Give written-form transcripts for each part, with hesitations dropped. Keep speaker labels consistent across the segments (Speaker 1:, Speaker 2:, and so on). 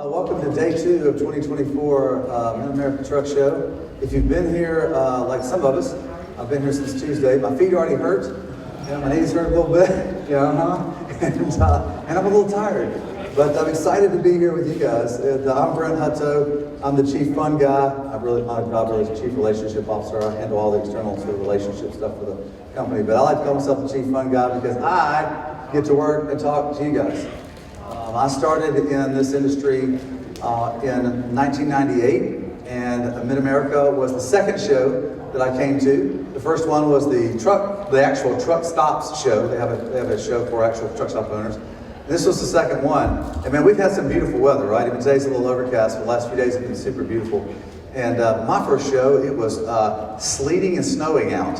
Speaker 1: Welcome to day 2 of 2024 Mid-America Truck Show. If you've been here, like some of us, I've been here since Tuesday. My feet already hurt. My knees hurt a little bit. And I'm a little tired. But I'm excited to be here with you guys. I'm Brent Hutto. I'm the Chief Fun Guy. My job really is Chief Relationship Officer. I handle all the external sort of relationship stuff for the company. But I like to call myself the Chief Fun Guy because I get to work and talk to you guys. I started in this industry in 1998, and Mid-America was the second show that I came to. The first one was the actual Truckstop show. They have a show for actual Truckstop owners. This was the second one. And man, we've had some beautiful weather, right? Even today's a little overcast, but the last few days have been super beautiful. And my first show, it was sleeting and snowing out.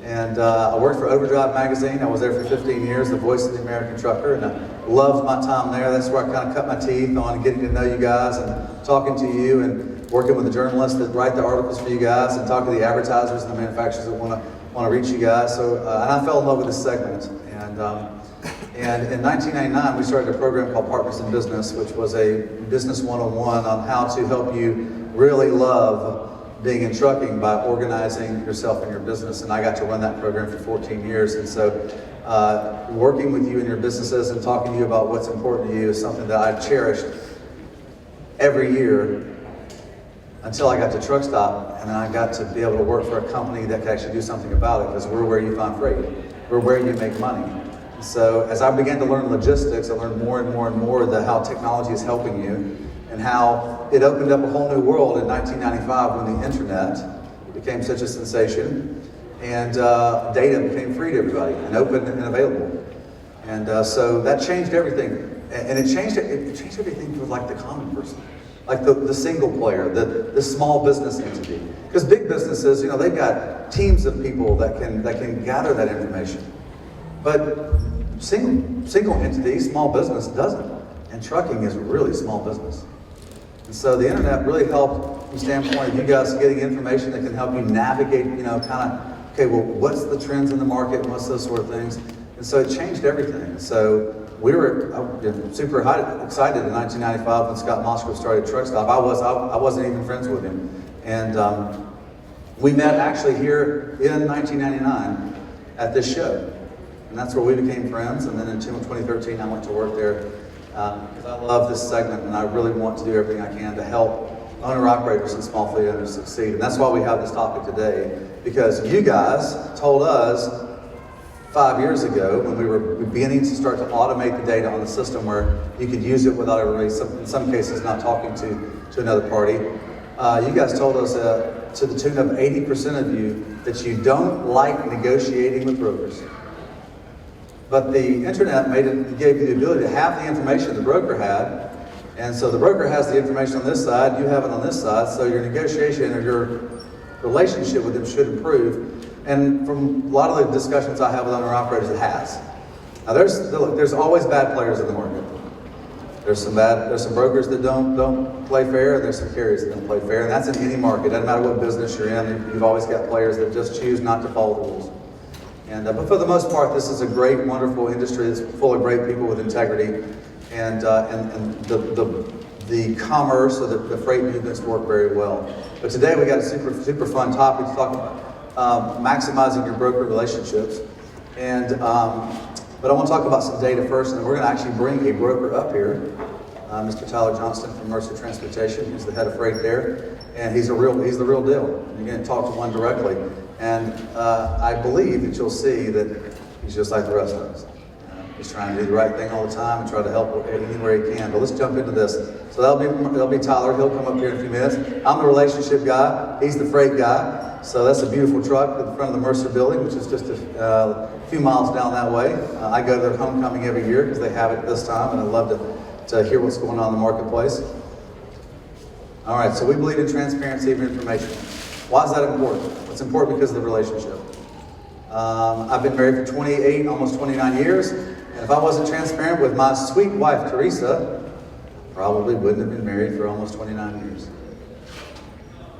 Speaker 1: And I worked for Overdrive magazine. I was there for 15 years, the voice of the American trucker, and I loved my time there. That's where I kind of cut my teeth on getting to know you guys and talking to you and working with the journalists that write the articles for you guys and talking to the advertisers and the manufacturers that want to reach you guys. So and I fell in love with this segment. And in 1999, we started a program called Partners in Business, which was a business 101 on how to help you really love being in trucking by organizing yourself in your business. And I got to run that program for 14 years. And so working with you in your businesses and talking to you about what's important to you is something that I've cherished every year until I got to Truckstop, and then I got to be able to work for a company that could actually do something about it, because we're where you find freight. We're where you make money. So as I began to learn logistics, I learned more and more and more how technology is helping you, and how it opened up a whole new world in 1995 when the internet became such a sensation, and data became free to everybody and open and available. And so that changed everything. And it changed everything for like the common person, like the single player, the small business entity. Because big businesses, they've got teams of people that can gather that information. But single entity, small business doesn't. And trucking is really small business. And so the internet really helped from the standpoint of you guys getting information that can help you navigate, okay, well, what's the trends in the market and what's those sort of things. And so it changed everything. So we were super excited in 1995 when Scott Moskowitz started Truckstop. I wasn't even friends with him. And we met actually here in 1999 at this show. And that's where we became friends. And then in 2013, I went to work there because I love this segment, and I really want to do everything I can to help owner-operators and small fleet owners succeed. And that's why we have this topic today, because you guys told us 5 years ago, when we were beginning to start to automate the data on the system where you could use it without everybody, in some cases, not talking to another party. You guys told us to the tune of 80% of you that you don't like negotiating with brokers. But the internet gave you the ability to have the information the broker had. And so the broker has the information on this side, you have it on this side, so your negotiation or your relationship with them should improve. And from a lot of the discussions I have with owner-operators, it has. Now there's always bad players in the market. There's some brokers that don't play fair, and there's some carriers that don't play fair, and that's in any market. It doesn't matter what business you're in, you've always got players that just choose not to follow the rules. And but for the most part, this is a great, wonderful industry that's full of great people with integrity, and the commerce or the freight movements work very well. But today we got a super fun topic to talk about, maximizing your broker relationships. And but I want to talk about some data first, and then we're going to actually bring a broker up here, Mr. Tyler Johnston from Mercer Transportation. He's the head of freight there, and he's the real deal. You're going to talk to one directly. And I believe that you'll see that he's just like the rest of us. He's trying to do the right thing all the time and try to help anywhere he can. But let's jump into this. So that'll be Tyler. He'll come up here in a few minutes. I'm the relationship guy. He's the freight guy. So that's a beautiful truck in front of the Mercer building, which is just a few miles down that way. I go to their homecoming every year because they have it this time, and I love to hear what's going on in the marketplace. All right, so we believe in transparency of information. Why is that important? It's important because of the relationship. I've been married for 28, almost 29 years, and if I wasn't transparent with my sweet wife, Teresa, probably wouldn't have been married for almost 29 years.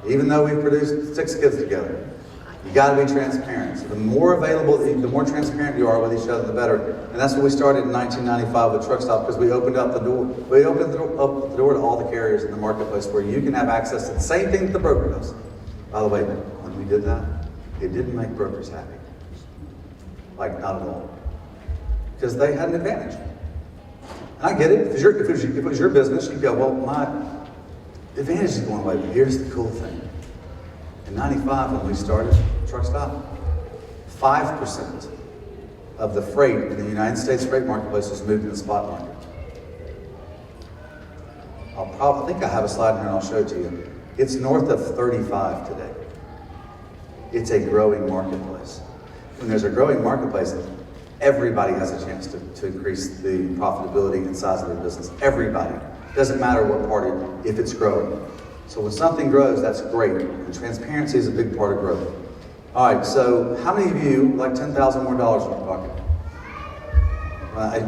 Speaker 1: Even though we've produced 6 kids together. You got to be transparent. So the more available, the more transparent you are with each other, the better. And that's what we started in 1995 with Truckstop, because we opened up the door. We opened up the door to all the carriers in the marketplace, where you can have access to the same thing that the broker does. By the way, when we did that, it didn't make brokers happy. Like, not at all. Because they had an advantage. And I get it. If it was your business, you'd go, well, my advantage is going away. But here's the cool thing. In 95, when we started Truckstop, 5% of the freight in the United States freight marketplace was moved in the spot market. I think I have a slide here and I'll show it to you. It's north of 35 today. It's a growing marketplace. When there's a growing marketplace, everybody has a chance to increase the profitability and size of their business. Everybody. Doesn't matter what part, if it's growing. So when something grows, that's great. And transparency is a big part of growth. All right, so how many of you like $10,000 more in your pocket?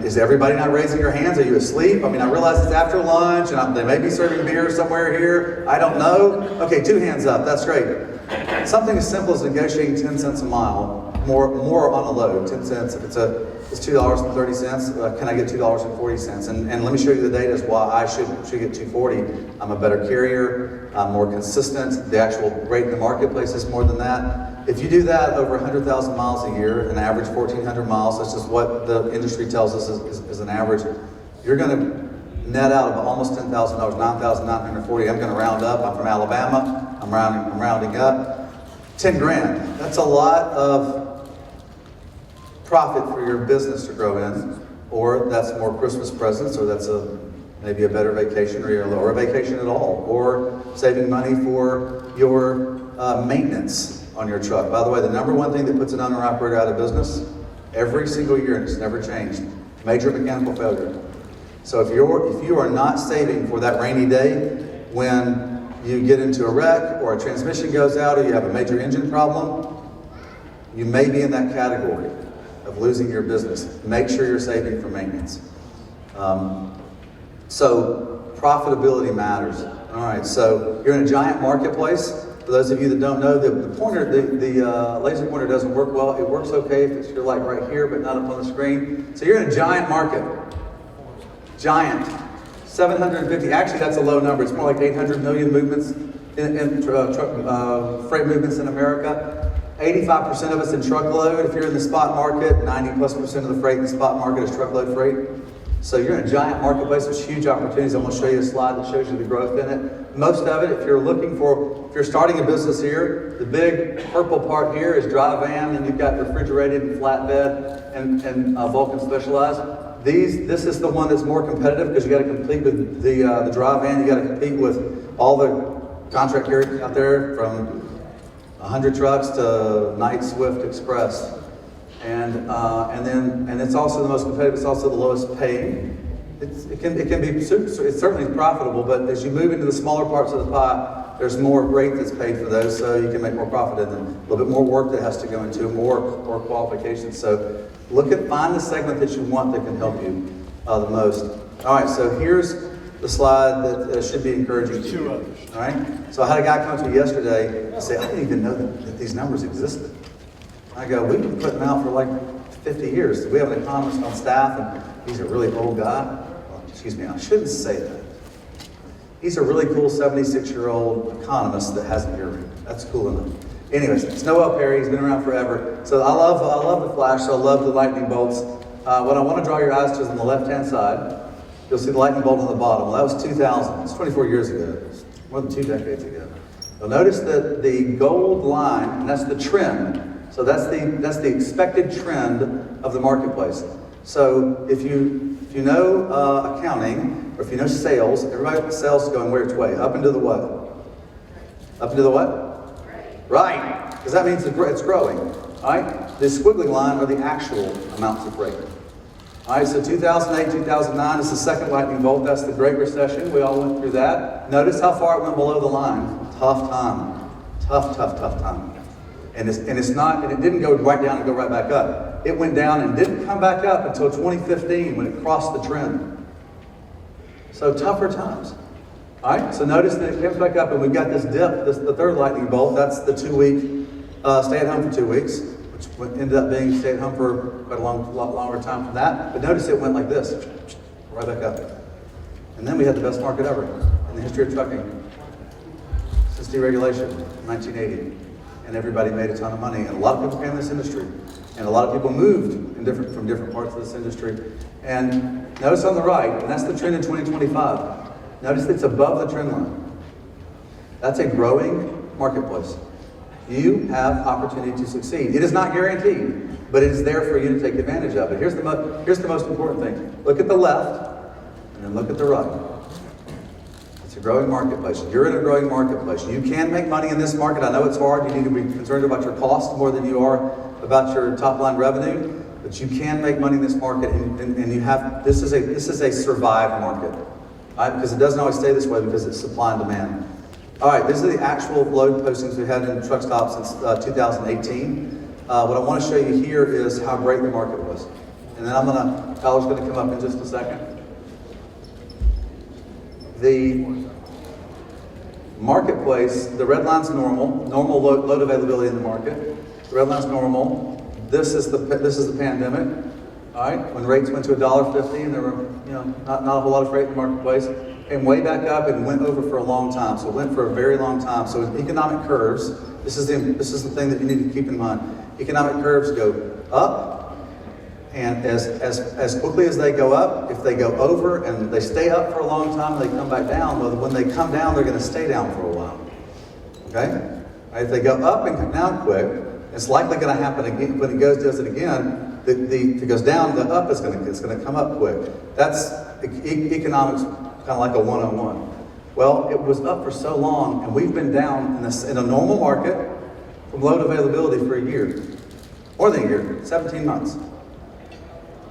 Speaker 1: Is everybody not raising your hands? Are you asleep? I mean, I realize it's after lunch and they may be serving beer somewhere here. I don't know. Okay, 2 hands up. That's great. Something as simple as negotiating 10 cents a mile, more on a load, 10 cents. If it's $2.30, can I get $2.40? And let me show you the data as why I should get $2.40. I'm a better carrier. I'm more consistent. The actual rate in the marketplace is more than that. If you do that over 100,000 miles a year, an average 1,400 miles, that's just what the industry tells us is an average, you're going to net out of almost $10,000, $9,940. I'm going to round up. I'm from Alabama. I'm rounding up. 10 grand. That's a lot of profit for your business to grow in, or that's more Christmas presents, or that's maybe a better vacation, or a vacation at all, or saving money for your maintenance on your truck. By the way, the number one thing that puts an owner-operator out of business every single year, and it's never changed, major mechanical failure. So if you are not saving for that rainy day when you get into a wreck or a transmission goes out or you have a major engine problem, you may be in that category of losing your business. Make sure you're saving for maintenance. So profitability matters. All right, so you're in a giant marketplace. For those of you that don't know, the laser pointer doesn't work well. It works okay if you're like right here, but not up on the screen. So you're in a giant market. Giant. 750, actually that's a low number. It's more like 800 million movements in freight movements in America. 85% of it's in truckload. If you're in the spot market, 90+% of the freight in the spot market is truckload freight. So you're in a giant marketplace. There's huge opportunities. I'm going to show you a slide that shows you the growth in it. Most of it, if you're starting a business here, the big purple part here is dry van, and you've got refrigerated and flatbed and Vulcan specialized. This is the one that's more competitive because you got to compete with the dry van. You got to compete with all the contract carriers out there, from 100 trucks to Knight Swift Express. And it's also the most competitive. It's also the lowest paying. It can be, it's certainly profitable, but as you move into the smaller parts of the pie, there's more rate that's paid for those, so you can make more profit in them. A little bit more work that has to go into more qualifications. So find the segment that you want that can help you the most. All right, so here's the slide that should be encouraging to you. All right, so I had a guy come to me yesterday and say, I didn't even know that these numbers existed. I go, we've been putting them out for like 50 years. We have an economist on staff, and he's a really old guy. Well, excuse me, I shouldn't say that. He's a really cool 76-year-old economist that has an earring. That's cool enough. Anyways, it's Noel Perry. He's been around forever. So I love the flash. So I love the lightning bolts. What I want to draw your eyes to is on the left-hand side. You'll see the lightning bolt on the bottom. Well, that was 2000. It's 24 years ago. It's more than 2 decades ago. You'll notice that the gold line, and that's the trend. So that's the expected trend of the marketplace. So if you know accounting, or if you know sales, everybody with sales is going which way? Up into the what? Up into the what? Right. Because that means it's growing. All right. The squiggly line are the actual amounts of freight. All right. So 2008, 2009 is the second lightning bolt. That's the Great Recession. We all went through that. Notice how far it went below the line. Tough time. Tough time. And it didn't go right down and go right back up. It went down and didn't come back up until 2015 when it crossed the trend. So tougher times. All right, so notice that it comes back up and we've got this dip, the third lightning bolt. That's the 2-week stay at home for 2 weeks, which ended up being stay at home for quite a lot longer time from that. But notice it went like this, right back up. And then we had the best market ever in the history of trucking since deregulation in 1980. And everybody made a ton of money. And a lot of people came in this industry. And a lot of people moved from different parts of this industry. And notice on the right, and that's the trend in 2025. Notice it's above the trend line. That's a growing marketplace. You have opportunity to succeed. It is not guaranteed, but it is there for you to take advantage of it. Here's the most important thing. Look at the left, and then look at the right. It's a growing marketplace. You're in a growing marketplace. You can make money in this market. I know it's hard. You need to be concerned about your cost more than you are about your top line revenue, but you can make money in this market, and you have, this is a survive market, right? Because it doesn't always stay this way because it's supply and demand. All right, these are the actual load postings we had in Truckstop since 2018. What I want to show you here is how great the market was. And then Tyler's going to come up in just a second. The marketplace, the red line's normal load availability in the market. The red line's normal. This is the pandemic. All right, when rates went to $1.50 and there were not a whole lot of freight in the marketplace, came way back up and went over for a long time. So it went for a very long time. So economic curves. This is the thing that you need to keep in mind. Economic curves go up, and as quickly as they go up, if they go over and they stay up for a long time, they come back down. Well, when they come down, they're going to stay down for a while. Okay? Right, if they go up and come down quick, it's likely going to happen again. When it does it again. If it goes down, the up is going to come up quick. That's economics, kind of like a 101. Well, it was up for so long, and we've been down in a normal market from load availability for a year, more than a year, 17 months.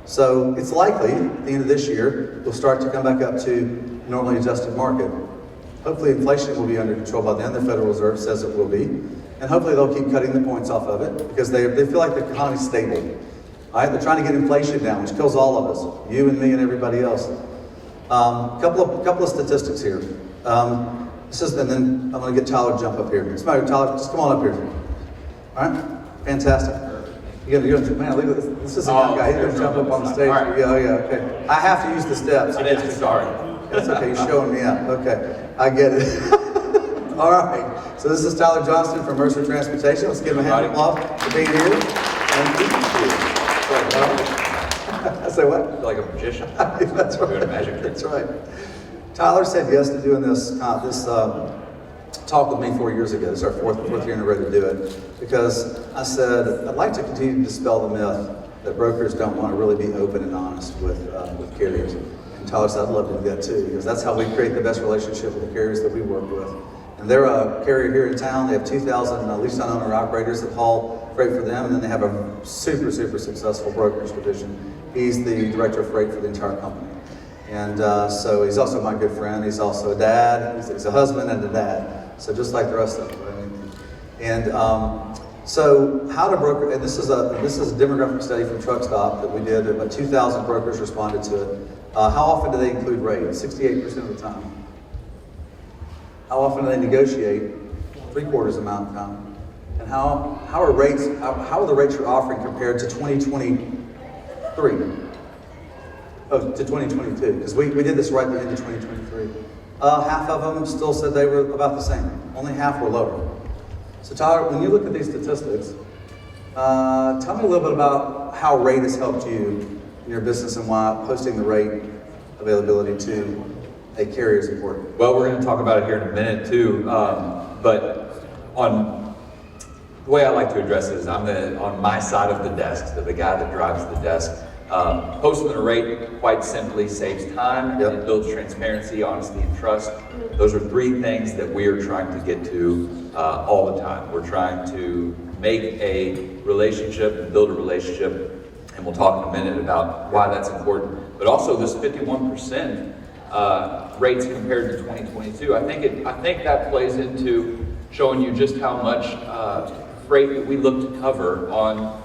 Speaker 1: So it's likely at the end of this year we'll start to come back up to normally adjusted market. Hopefully inflation will be under control by then. The Federal Reserve says it will be. And hopefully they'll keep cutting the points off of it because they feel like the economy's stable. All right, they're trying to get inflation down, which kills all of us, you and me and everybody else. Couple of statistics here. And then I'm going to get Tyler to jump up here. Tyler, just come on up here. All right, fantastic. Man, look at this. This is a young guy. He's going to jump up on the stage. Right. Yeah, okay. I have to use the steps.
Speaker 2: Sorry.
Speaker 1: That's okay. You're showing me up. Okay, I get it. All right. So this is Tyler Johnston from Mercer Transportation. Let's give him a hand of applause for being here. Thank you. I say what?
Speaker 2: I feel like a magician.
Speaker 1: That's right.
Speaker 2: Doing a magic trick.
Speaker 1: That's right. Tyler said yes to doing this talk with me 4 years ago. This is our fourth year in a row to do it. Because I said, I'd like to continue to dispel the myth that brokers don't want to really be open and honest with carriers. And Tyler said, I'd love to do that too, because that's how we create the best relationship with the carriers that we work with. And they're a carrier here in town. They have 2,000 lease on owner operators that haul freight for them, and then they have a super successful brokerage division. He's the director of freight for the entire company. And so he's also my good friend. He's also a dad. He's a husband and a dad. So just like the rest of them. And so how to broker, and this is a demographic study from Truckstop that we did. About 2,000 brokers responded to it. How often do they include rate? 68% of the time. How often do they negotiate? 3/4 amount of time. And how are the rates you're offering compared to 2023? Oh, to 2022, because we did this right at the end of 2023. Half of them still said they were about the same. Only half were lower. So Tyler, when you look at these statistics, tell me a little bit about how rate has helped you in your business and why posting the rate availability to a carrier is important.
Speaker 2: Well, we're going to talk about it here in a minute too, but the way I like to address it is I'm on my side of the desk, so the guy that drives the desk. Posting the rate quite simply saves time, and it builds transparency, honesty, and trust. Those are three things that we are trying to get to all the time. We're trying to make a relationship and build a relationship, and we'll talk in a minute about why that's important. But also this 51% rates compared to 2022, I think that plays into showing you just how much freight that we look to cover on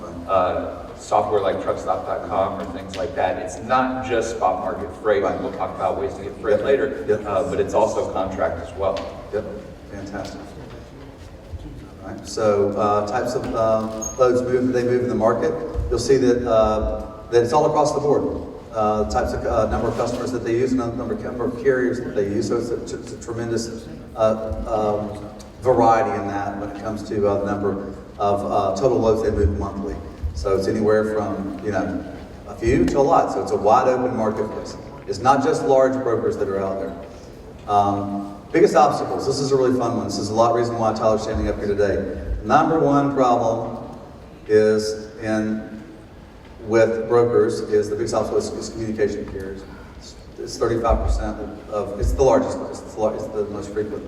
Speaker 2: software like Truckstop.com or things like that. It's not just spot market freight, and we'll talk about ways to get freight later, but it's also contract as well.
Speaker 1: Yep, fantastic. right? So types of loads they move in the market. You'll see that it's all across the board. Types of number of customers that they use, and number of carriers that they use. So it's a tremendous variety in that when it comes to the number of total loads they move monthly. So it's anywhere from a few to a lot. So it's a wide open marketplace. It's not just large brokers that are out there. Biggest obstacles. This is a really fun one. This is a lot of reason why Tyler's standing up here today. Number one problem is with brokers is the biggest obstacle is communication carriers. It's 35% of, it's the largest, it's the most frequent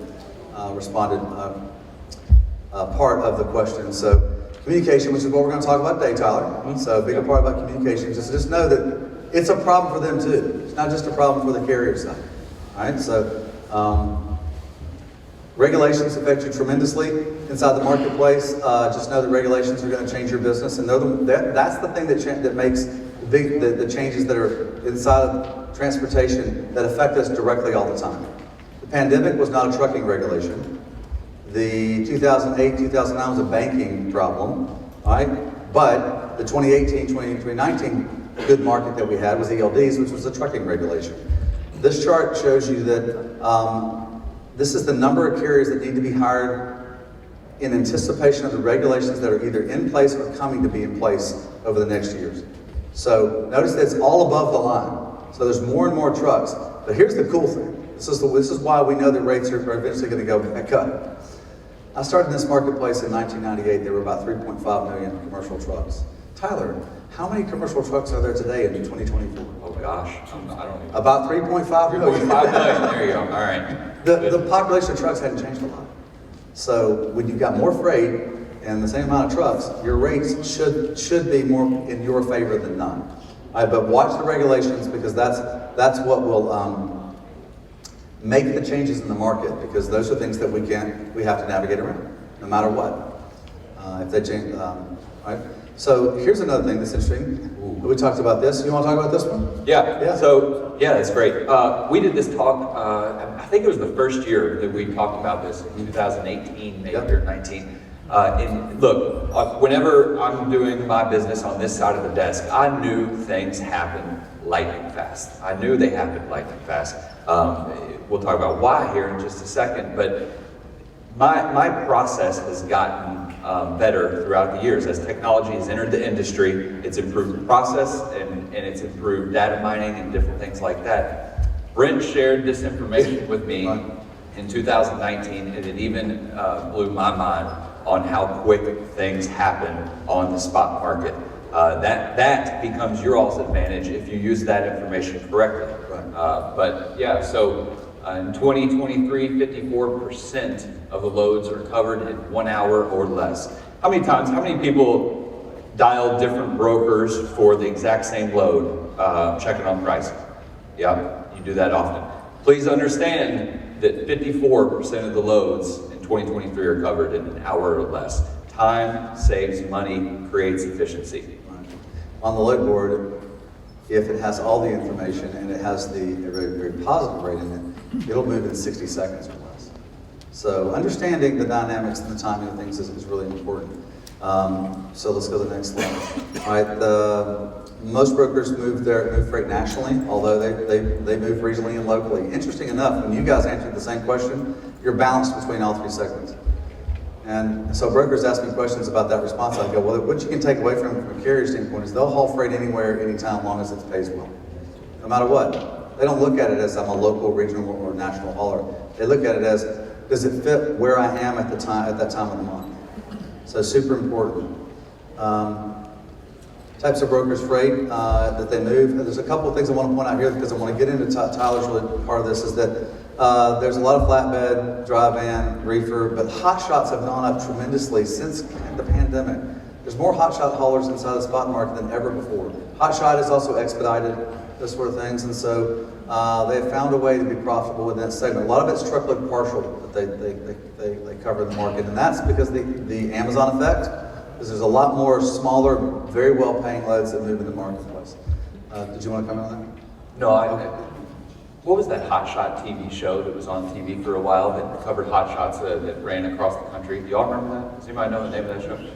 Speaker 1: responded part of the question. So communication, which is what we're going to talk about today, Tyler. So a bigger part about communication, just know that it's a problem for them too. It's not just a problem for the carrier side. All right, so regulations affect you tremendously inside the marketplace. Just know that regulations are going to change your business, and that's the thing that makes the changes that are inside of transportation that affect us directly all the time. The pandemic was not a trucking regulation. The 2008-2009 was a banking problem, all right? But the 2018-2019 good market that we had was ELDs, which was a trucking regulation. This chart shows you that this is the number of carriers that need to be hired in anticipation of the regulations that are either in place or coming to be in place over the next years. So notice that it's all above the line. So there's more and more trucks. But here's the cool thing. This is why we know that rates are eventually going to go back up. I started in this marketplace in 1998. There were about 3.5 million commercial trucks. Tyler, how many commercial trucks are there today in 2024?
Speaker 2: Oh gosh, I don't even.
Speaker 1: About 3.5 million.
Speaker 2: 3.5 million, there you go, all right.
Speaker 1: The population of trucks hadn't changed a lot. So when you've got more freight and the same amount of trucks, your rates should be more in your favor than none. All right, but watch the regulations, because that's what will make the changes in the market, because those are things that we have to navigate around, no matter what. If they change, right? So here's another thing that's interesting. We talked about this. You want to talk about this one?
Speaker 2: Yeah. So yeah, that's great. We did this talk. I think it was the first year that we talked about this in 2018, maybe or 19. And look, whenever I'm doing my business on this side of the desk, I knew things happen lightning fast. I knew they happened lightning fast. We'll talk about why here in just a second, but my process has gotten better throughout the years. As technology has entered the industry, it's improved the process and it's improved data mining and different things like that. Brent shared this information with me in 2019, and it even blew my mind on how quick things happen on the spot market. That becomes your all's advantage if you use that information correctly. But yeah, so in 2023, 54% of the loads are covered in 1 hour or less. How many people dial different brokers for the exact same load, checking on pricing? Yeah, you do that often. Please understand that 54% of the loads in 2023 are covered in an hour or less. Time saves money, creates efficiency.
Speaker 1: On the load board, if it has all the information and it has a very positive rate in it, it'll move in 60 seconds or less. So understanding the dynamics and the timing of things is really important. So let's go to the next slide. All right, most brokers move freight nationally, although they move regionally and locally. Interesting enough, when you guys answered the same question, you're balanced between all three segments. And so brokers ask me questions about that response. I go, well, what you can take away from a carrier standpoint is they'll haul freight anywhere, anytime, long as it pays well. No matter what. They don't look at it as I'm a local, regional, or national hauler. They look at it as, does it fit where I am at that time of the month? So super important. Types of brokers freight that they move. There's a couple of things I want to point out here, because I want to get into Tyler's really part of this, is that there's a lot of flatbed, dry van, reefer, but hot shots have gone up tremendously since the pandemic. There's more hot shot haulers inside the spot market than ever before. Hot shot is also expedited, those sort of things, and so they have found a way to be profitable within that segment. A lot of it's truckload partial that they cover in the market, and that's because the Amazon effect, because there's a lot more smaller, very well-paying loads that move in the marketplace. Did you want to comment on that?
Speaker 2: No, what was that Hot Shot TV show that was on TV for a while that covered hot shots that ran across the country? Do y'all remember that? Does anybody know the name of that show?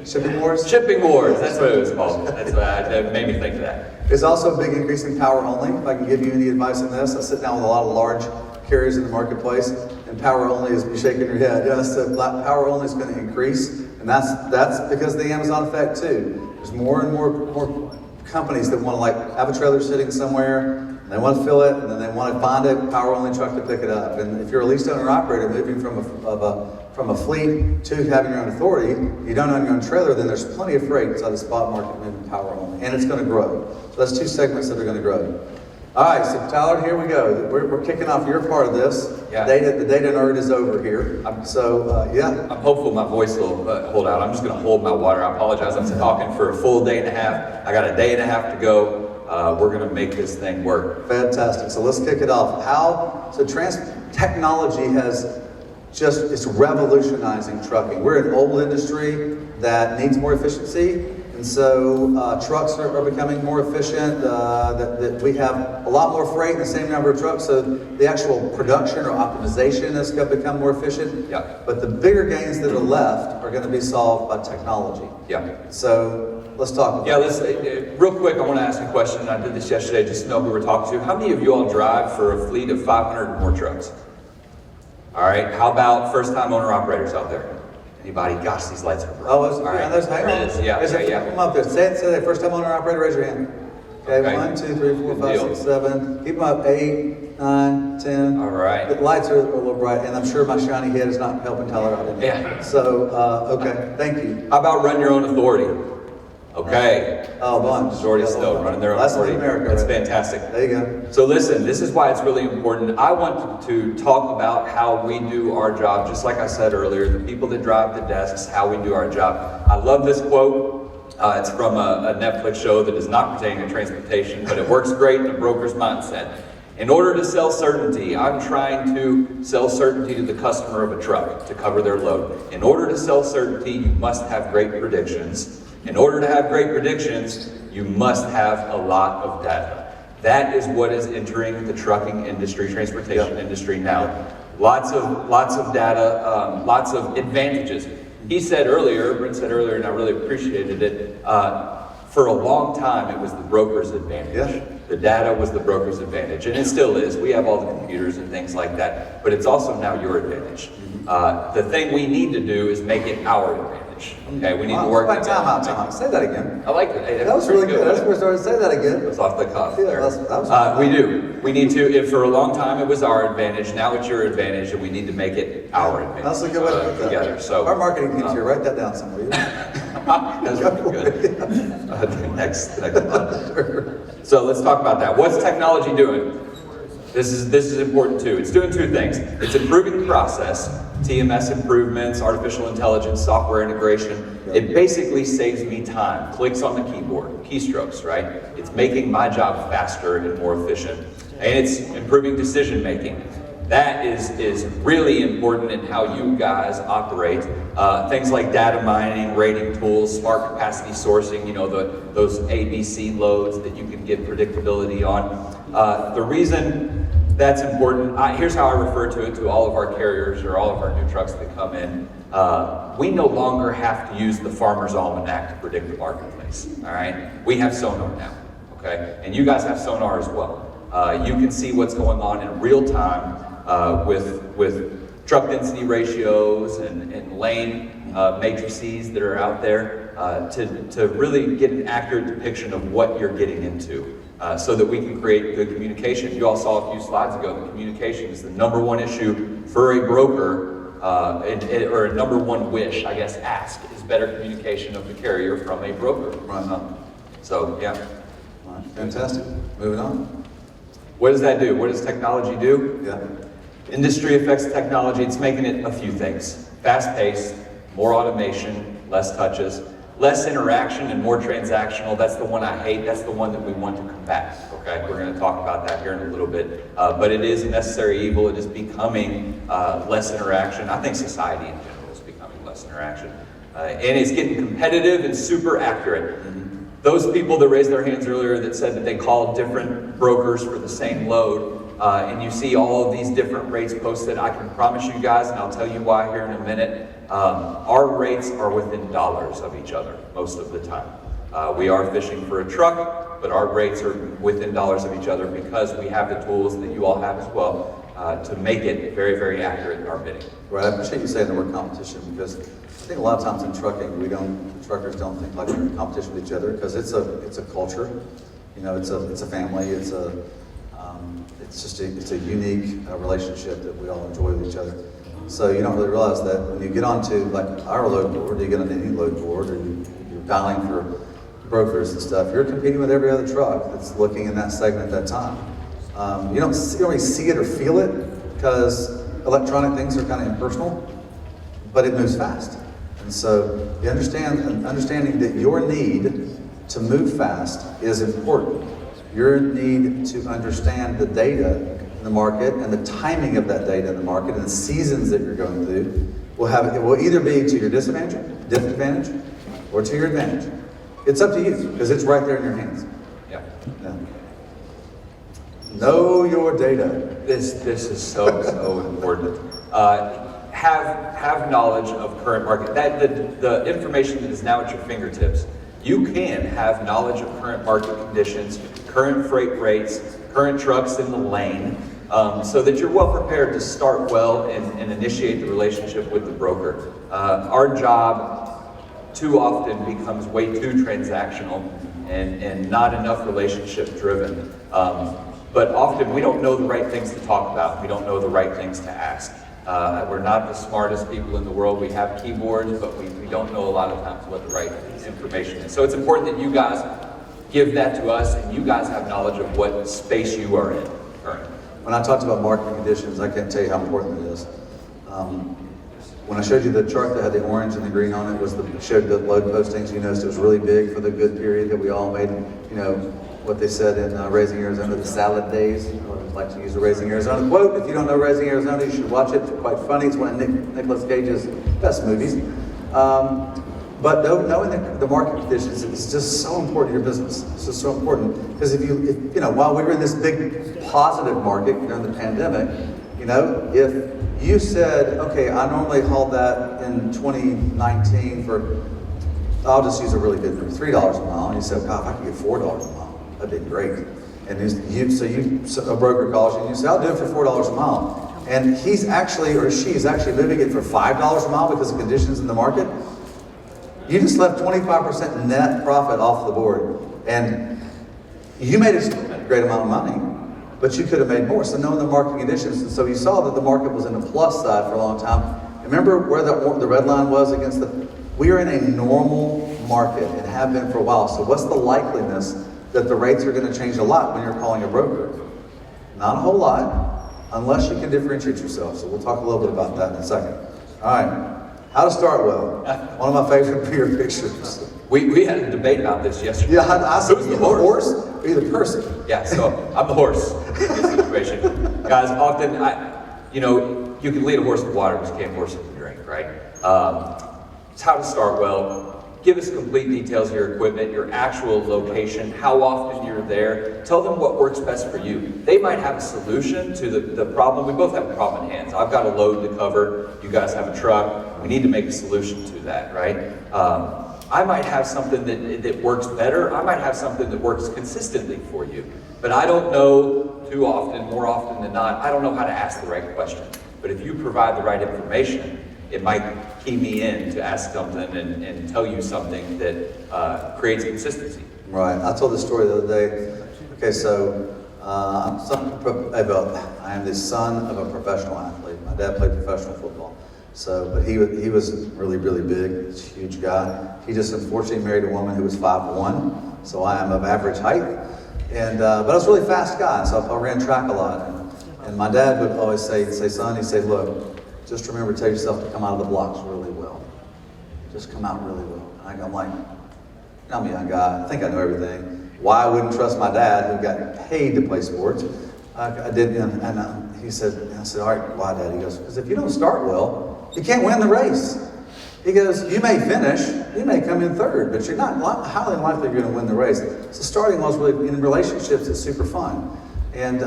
Speaker 1: Shipping Wars?
Speaker 2: Shipping Wars, that's what it was called. That's what that made me think of that.
Speaker 1: There's also a big increase in power only. If I can give you any advice on this, I sit down with a lot of large carriers in the marketplace, and power only is shaking your head. Yes, so power only is going to increase, and that's because of the Amazon effect too. There's more and more companies that want to like have a trailer sitting somewhere, and they want to fill it, and then they want to find a power only truck to pick it up. And if you're a leased owner operator moving from a fleet to having your own authority, you don't own your own trailer, then there's plenty of freight inside the spot market moving power only, and it's going to grow. So that's two segments that are going to grow. All right, so Tyler, here we go. We're kicking off your part of this.
Speaker 2: Yeah.
Speaker 1: The data nerd is over here. Yeah.
Speaker 2: I'm hopeful my voice will hold out. I'm just going to hold my water. I apologize. I'm talking for a full day and a half. I got a day and a half to go. We're going to make this thing work.
Speaker 1: Fantastic. So let's kick it off. Technology it's revolutionizing trucking. We're an old industry that needs more efficiency. And so trucks are becoming more efficient, that we have a lot more freight in the same number of trucks, so the actual production or optimization has become more efficient.
Speaker 2: Yeah.
Speaker 1: But the bigger gains that are left are going to be solved by technology.
Speaker 2: Yeah.
Speaker 1: So let's talk about
Speaker 2: real quick, I want to ask a question. I did this yesterday just to know who we're talking to. How many of you all drive for a fleet of 500 or more trucks? All right, how about first-time owner-operators out there? Anybody? Gosh, these lights are bright.
Speaker 1: All right.
Speaker 2: There's, hang on. Yeah.
Speaker 1: Come up there. Say that. First time owner operator, raise your hand. Okay, 1, 2, 3, 4, 5, 6, 7. Keep them up. 8, 9, 10.
Speaker 2: All right.
Speaker 1: The lights are a little bright, and I'm sure my shiny head is not helping Tyler out.
Speaker 2: Yeah.
Speaker 1: So, okay. Thank you.
Speaker 2: How about run your own authority? Okay.
Speaker 1: Oh, a bunch.
Speaker 2: Majority still running their own authority.
Speaker 1: America.
Speaker 2: That's
Speaker 1: right?
Speaker 2: fantastic.
Speaker 1: There you go.
Speaker 2: So listen, this is why it's really important. I want to talk about how we do our job, just like I said earlier, the people that drive the desks, how we do our job. I love this quote. It's from a Netflix show that is not pertaining to transportation, but it works great in a broker's mindset. In order to sell certainty, I'm trying to sell certainty to the customer of a truck to cover their load. In order to sell certainty, you must have great predictions. In order to have great predictions, you must have a lot of data. That is what is entering the trucking industry, transportation industry now. Lots of data, lots of advantages. He said earlier, Brent said earlier, and I really appreciated it, for a long time it was the broker's advantage.
Speaker 1: Yeah.
Speaker 2: The data was the broker's advantage, and it still is. We have all the computers and things like that, but it's also now your advantage. The thing we need to do is make it our advantage. Okay, we need to work together.
Speaker 1: Time out. Say that again.
Speaker 2: I like it.
Speaker 1: That was really good. That's where I started to say that again.
Speaker 2: It was off the cuff.
Speaker 1: Yeah,
Speaker 2: there.
Speaker 1: that was
Speaker 2: We do. We need to, if for a long time it was our advantage, now it's your advantage, and we need to make it our advantage.
Speaker 1: That's a good way to put that.
Speaker 2: Together. So,
Speaker 1: our marketing team's here. Write that down somewhere.
Speaker 2: that's really good. Next month. So let's talk about that. What's technology doing? This is important too. It's doing two things. It's improving the process, TMS improvements, artificial intelligence, software integration. It basically saves me time. Clicks on the keyboard, keystrokes, right? It's making my job faster and more efficient. And it's improving decision making. That is really important in how you guys operate. Things like data mining, rating tools, smart capacity sourcing, those ABC loads that you can get predictability on. The reason that's important, here's how I refer to it to all of our carriers or all of our new trucks that come in. We no longer have to use the Farmer's Almanac to predict the marketplace, all right? We have sonar now, okay? And you guys have sonar as well. You can see what's going on in real time with truck density ratios and lane matrices that are out there to really get an accurate depiction of what you're getting into so that we can create good communication. You all saw a few slides ago, the communication is the number one issue for a broker or a number one wish, I guess, ask is better communication of the carrier from a broker.
Speaker 1: Right.
Speaker 2: So, yeah.
Speaker 1: All right. Fantastic. Moving on.
Speaker 2: What does that do? What does technology do?
Speaker 1: Yeah.
Speaker 2: Industry affects technology. It's making it a few things. Fast-paced, more automation, less touches, less interaction and more transactional. That's the one I hate. That's the one that we want to combat. Okay, we're going to talk about that here in a little bit. But it is a necessary evil. It is becoming less interaction. I think society in general is becoming less interaction. And it's getting competitive and super accurate. Those people that raised their hands earlier that said that they called different brokers for the same load, and you see all of these different rates posted, I can promise you guys, and I'll tell you why here in a minute, our rates are within dollars of each other most of the time. We are fishing for a truck, but our rates are within dollars of each other because we have the tools that you all have as well to make it very, very accurate in our bidding.
Speaker 1: Right, I appreciate you saying the word competition, because I think a lot of times in trucking, the truckers don't think like we're in competition with each other, because it's a culture, you know, it's a family, it's a unique relationship that we all enjoy with each other. So you don't really realize that when you get onto like our load board, you get on any load board, or you're dialing for brokers and stuff, you're competing with every other truck that's looking in that segment at that time. You don't really see it or feel it, because electronic things are kind of impersonal, but it moves fast. And so you understanding that your need to move fast is important. Your need to understand the data in the market and the timing of that data in the market and the seasons that you're going through will either be to your disadvantage, or to your advantage. It's up to you, because it's right there in your hands.
Speaker 2: Yeah.
Speaker 1: Know your data.
Speaker 2: This is so important. Have knowledge of current market. The information that is now at your fingertips. You can have knowledge of current market conditions, current freight rates, current trucks in the lane, so that you're well prepared to start well and initiate the relationship with the broker. Our job too often becomes way too transactional and not enough relationship driven. But often we don't know the right things to talk about. We don't know the right things to ask. We're not the smartest people in the world. We have keyboards, but we don't know a lot of times what the right information is. So it's important that you guys give that to us, and you guys have knowledge of what space you are in currently.
Speaker 1: When I talked about market conditions, I can't tell you how important it is. When I showed you the chart that had the orange and the green on it, showed the load postings. You noticed it was really big for the good period that we all made. You know, what they said in Raising Arizona, the salad days. I would like to use a Raising Arizona quote. If you don't know Raising Arizona, you should watch it. It's quite funny. It's one of Nicolas Cage's best movies. But knowing the market conditions is just so important to your business. It's just so important, because if while we were in this big positive market during the pandemic, if you said, okay, I normally hauled that in 2019 for, I'll just use a really good number, $3 a mile, and you said, God, if I could get $4 a mile, that'd be great. And a broker calls you and you say, I'll do it for $4 a mile. And he's actually, or she's actually moving it for $5 a mile because of conditions in the market. You just left 25% net profit off the board. And you made a great amount of money, but you could have made more. So knowing the market conditions, and so you saw that the market was in the plus side for a long time. Remember where the red line was against we are in a normal market and have been for a while. So what's the likeliness that the rates are going to change a lot when you're calling a broker? Not a whole lot, unless you can differentiate yourself. So we'll talk a little bit about that in a second. All right. How to start well. One of my favorite beer pictures.
Speaker 2: We had a debate about this yesterday.
Speaker 1: Yeah, I said, the horse or you the person?
Speaker 2: Yeah, so I'm the horse in this situation. Guys, often, you can lead a horse to water, but you can't force it to drink, right? It's how to start well. Give us complete details of your equipment, your actual location, how often you're there. Tell them what works best for you. They might have a solution to the problem. We both have a problem in hands. I've got a load to cover. You guys have a truck. We need to make a solution to that, right? I might have something that works better. I might have something that works consistently for you. But I don't know too often, more often than not, I don't know how to ask the right question. But if you provide the right information, it might key me in to ask something and tell you something that creates consistency.
Speaker 1: Right. I told this story the other day. Okay, so I am the son of a professional athlete. My dad played professional football. So, but he was really, really big, huge guy. He just unfortunately married a woman who was 5'1", so I am of average height. And but I was a really fast guy, so I ran track a lot. And my dad would always say, son, he'd say, look, just remember to tell yourself to come out of the blocks really well. Just come out really well. And I'm like, I'm a young guy. I think I know everything. Why I wouldn't trust my dad, who got paid to play sports. I did, and he said, I said, all right, why, Dad? He goes, because if you don't start well, you can't win the race. He goes, you may finish, you may come in third, but you're not highly likely you're going to win the race. So starting well is really, in relationships, it's super fun. and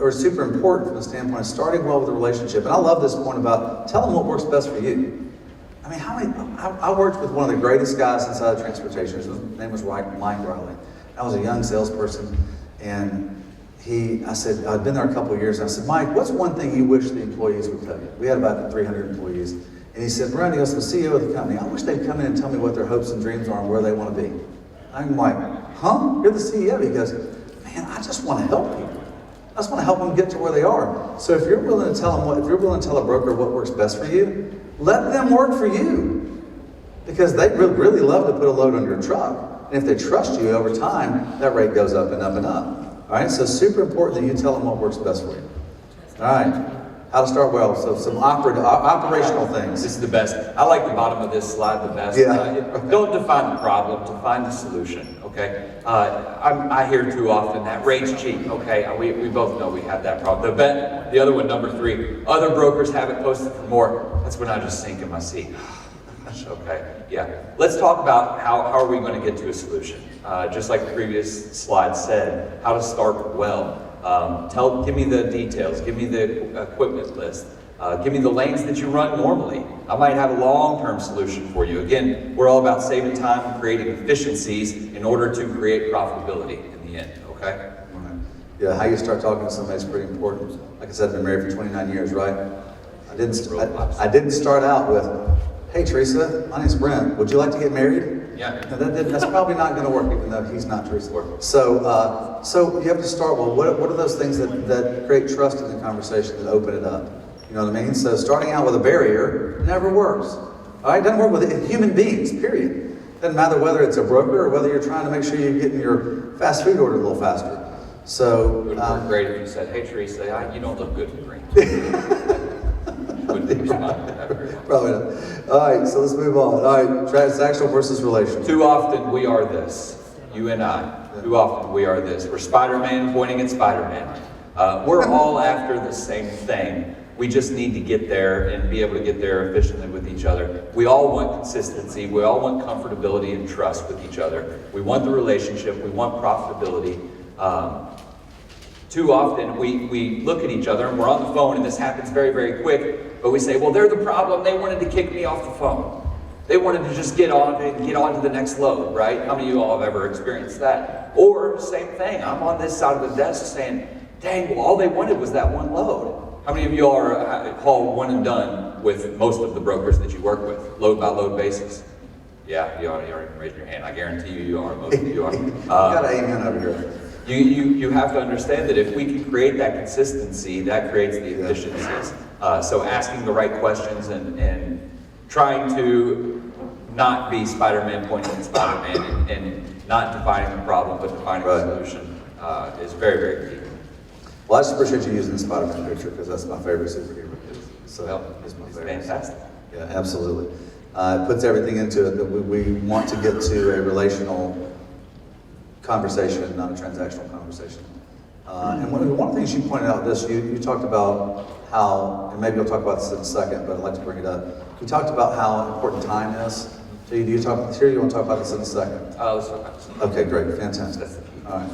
Speaker 1: or super important from the standpoint of starting well with a relationship. And I love this point about tell them what works best for you. I mean, I worked with one of the greatest guys inside of transportation. His name was Mike Riley. I was a young salesperson, and I said, I'd been there a couple of years, and I said, Mike, what's one thing you wish the employees would tell you? We had about 300 employees. And he said, Brent, he goes, the CEO of the company, I wish they'd come in and tell me what their hopes and dreams are and where they want to be. I'm like, huh? You're the CEO? He goes, man, I just want to help people. I just want to help them get to where they are. So if you're willing to tell them if you're willing to tell a broker what works best for you, let them work for you. Because they really love to put a load on your truck. And if they trust you over time, that rate goes up and up and up. All right, so super important that you tell them what works best for you. All right, how to start well. So some operational things.
Speaker 2: This is the best. I like the bottom of this slide the best.
Speaker 1: Yeah.
Speaker 2: Don't define the problem, define the solution, okay? I hear too often that rate's cheap, okay? We both know we have that problem. The other one, number 3, other brokers have it posted for more. That's when I just sink in my seat. Okay, yeah. Let's talk about how are we going to get to a solution. Just like the previous slide said, how to start well. Give me the details, give me the equipment list, give me the lanes that you run normally. I might have a long-term solution for you. Again, we're all about saving time and creating efficiencies in order to create profitability in the end, okay?
Speaker 1: Yeah, how you start talking to somebody is pretty important. Like I said, I've been married for 29 years, right? I didn't start out with, hey Teresa, my name's Brent, would you like to get married?
Speaker 2: Yeah.
Speaker 1: No, that's probably not going to work, even though he's not Teresa. So, so you have to start, well, what are those things that create trust in the conversation, that open it up? You know what I mean? So starting out with a barrier never works. All right, it doesn't work with human beings, period. Doesn't matter whether it's a broker or whether you're trying to make sure you're getting your fast food order a little faster. So,
Speaker 2: it would work great if you said, hey Teresa, you don't look good in green. Wouldn't respond to that very well.
Speaker 1: Probably not. All right, so let's move on. All right, transactional versus relational.
Speaker 2: Too often we are this, you and I. Too often we are this. We're Spider-Man pointing at Spider-Man. We're all after the same thing. We just need to get there and be able to get there efficiently with each other. We all want consistency. We all want comfortability and trust with each other. We want the relationship. We want profitability. Too often we look at each other and we're on the phone, and this happens very, very quick, but we say, well, they're the problem. They wanted to kick me off the phone. They wanted to just get on to the next load, right? How many of you all have ever experienced that? Or same thing, I'm on this side of the desk saying, dang, well, all they wanted was that one load. How many of you are call one and done with most of the brokers that you work with, load by load basis? Yeah, you already raised your hand. I guarantee you are. Most of you are.
Speaker 1: You got an amen over here.
Speaker 2: You have to understand that if we can create that consistency, that creates the efficiencies. So asking the right questions and trying to not be Spider-Man pointing at Spider-Man and not defining the problem but defining the solution is very, very key.
Speaker 1: Well, I just appreciate you using the Spider-Man picture because that's my favorite superhero. So
Speaker 2: Well,
Speaker 1: it's my
Speaker 2: it's
Speaker 1: favorite.
Speaker 2: fantastic.
Speaker 1: Yeah, absolutely. It puts everything into it that we want to get to a relational conversation, not a transactional conversation. And one of the things you pointed out, you talked about how, and maybe you'll talk about this in a second, but I'd like to bring it up. You talked about how important time is. So you want to talk about this in a second?
Speaker 2: Let's talk about this.
Speaker 1: Okay, great, fantastic.
Speaker 2: That's the key.
Speaker 1: All right.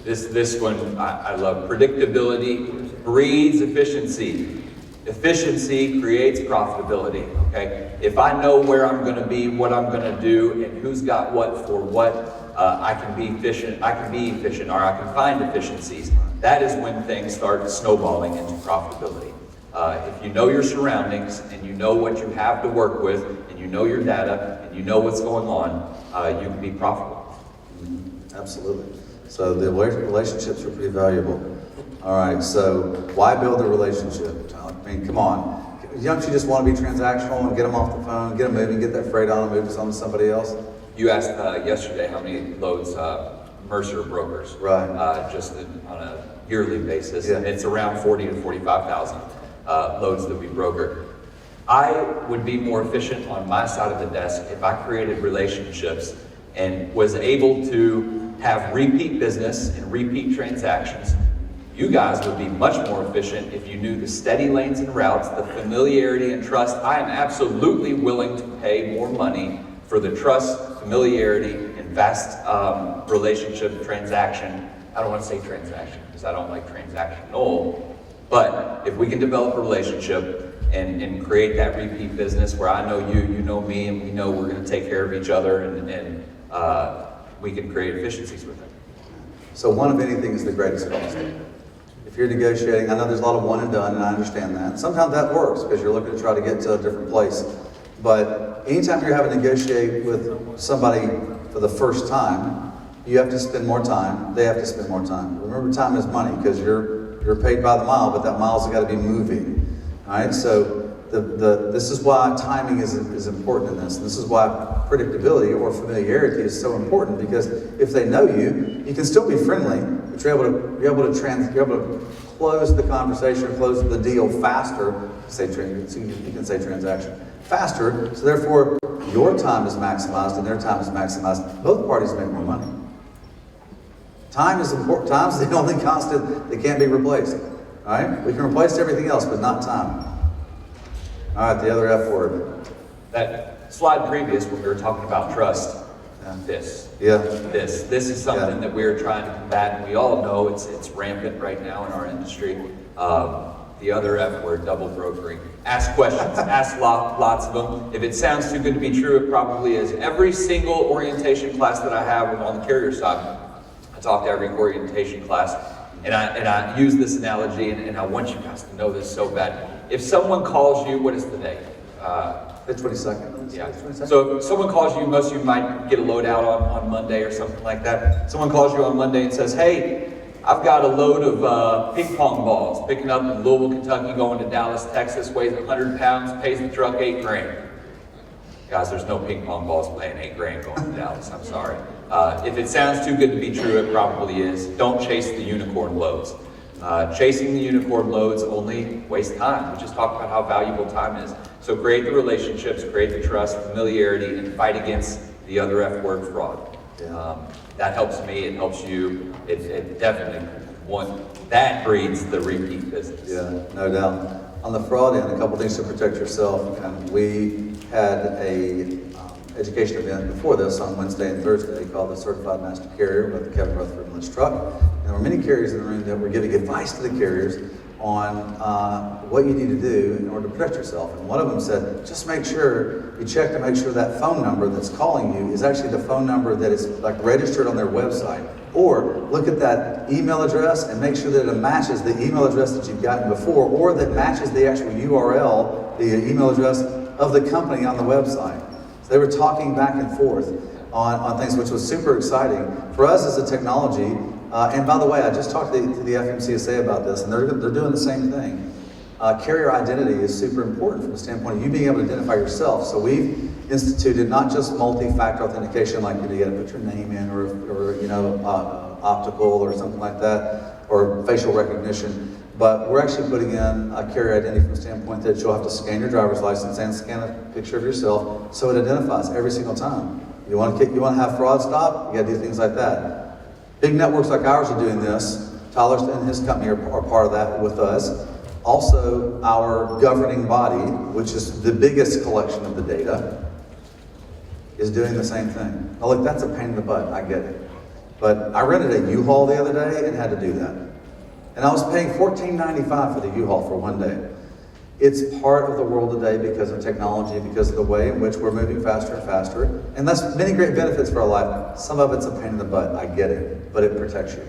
Speaker 2: This one I love. Predictability breeds efficiency. Efficiency creates profitability, okay? If I know where I'm going to be, what I'm going to do, and who's got what for what, I can be efficient, or I can find efficiencies. That is when things start snowballing into profitability. If you know your surroundings, and you know what you have to work with, and you know your data, and you know what's going on, you can be profitable.
Speaker 1: Absolutely. So the relationships are pretty valuable. All right, so why build a relationship? I mean, come on. Don't you just want to be transactional and get them off the phone, get them moving, get that freight on and move it on to somebody else?
Speaker 2: You asked yesterday how many loads Mercer brokers,
Speaker 1: right?
Speaker 2: Just on a yearly basis,
Speaker 1: yeah.
Speaker 2: And it's around 40 to 45,000 loads that we broker. I would be more efficient on my side of the desk if I created relationships and was able to have repeat business and repeat transactions. You guys would be much more efficient if you knew the steady lanes and routes, the familiarity and trust. I am absolutely willing to pay more money for the trust, familiarity, and vast relationship transaction I don't want to say transaction because I don't like transactional, but if we can develop a relationship and create that repeat business where I know you, you know me, and we know we're going to take care of each other, and we can create efficiencies with it.
Speaker 1: So one of anything is the greatest cost. If you're negotiating, I know there's a lot of one and done, and I understand that. Sometimes that works because you're looking to try to get to a different place. But anytime you're having to negotiate with somebody for the first time, you have to spend more time, they have to spend more time. Remember, time is money because you're paid by the mile, but that mile's got to be moving. All right, so this is why timing is important in this. This is why predictability or familiarity is so important, because if they know you, you can still be friendly, but you're able to close the conversation, close the deal faster. You can say transaction faster. So therefore, your time is maximized and their time is maximized. Both parties make more money. Time is important. Time is the only constant that can't be replaced. All right, we can replace everything else, but not time. All right, the other F word.
Speaker 2: That slide previous when we were talking about trust. This is something that we're trying to combat, and we all know it's rampant right now in our industry. The other F word, double brokering. Ask questions, ask lots of them. If it sounds too good to be true, it probably is. Every single orientation class that I have on the carrier side, I talk to every orientation class, and I use this analogy, and I want you guys to know this so bad. If someone calls you, what is the date?
Speaker 1: The 22nd.
Speaker 2: Yeah.
Speaker 1: 22nd?
Speaker 2: So if someone calls you, most of you might get a load out on Monday or something like that. Someone calls you on Monday and says, hey, I've got a load of ping pong balls picking up in Louisville, Kentucky, going to Dallas, Texas, weighs 100 pounds, pays the truck $8,000. Guys, there's no ping pong balls paying $8,000 going to Dallas, I'm sorry. If it sounds too good to be true, it probably is. Don't chase the unicorn loads. Chasing the unicorn loads only wastes time. We just talked about how valuable time is. So create the relationships, create the trust, familiarity, and fight against the other F word, fraud. That helps me, it helps you. It definitely, that breeds the repeat business.
Speaker 1: Yeah, no doubt. On the fraud end, a couple things to protect yourself. And we had a education event before this on Wednesday and Thursday called the Certified Master Carrier with Kevin Rutherford and Liz Truck. And there were many carriers in the room that were giving advice to the carriers on what you need to do in order to protect yourself. And one of them said, just make sure you check to make sure that phone number that's calling you is actually the phone number that is like registered on their website. Or look at that email address and make sure that it matches the email address that you've gotten before, or that matches the actual URL, the email address of the company on the website. So they were talking back and forth on things, which was super exciting. For us as a technology, and by the way, I just talked to the FMCSA about this, and they're doing the same thing. Carrier identity is super important from the standpoint of you being able to identify yourself. So we've instituted not just multi-factor authentication, like you got to put your name in, or optical or something like that, or facial recognition, but we're actually putting in a carrier identity from the standpoint that you'll have to scan your driver's license and scan a picture of yourself so it identifies every single time. You want to have fraud stop, you got to do things like that. Big networks like ours are doing this. Tyler and his company are part of that with us. Also, our governing body, which is the biggest collection of the data, is doing the same thing. Now look, that's a pain in the butt, I get it. But I rented a U-Haul the other day and had to do that. And I was paying $14.95 for the U-Haul for one day. It's part of the world today because of technology, because of the way in which we're moving faster and faster. And that's many great benefits for our life. Some of it's a pain in the butt, I get it, but it protects you.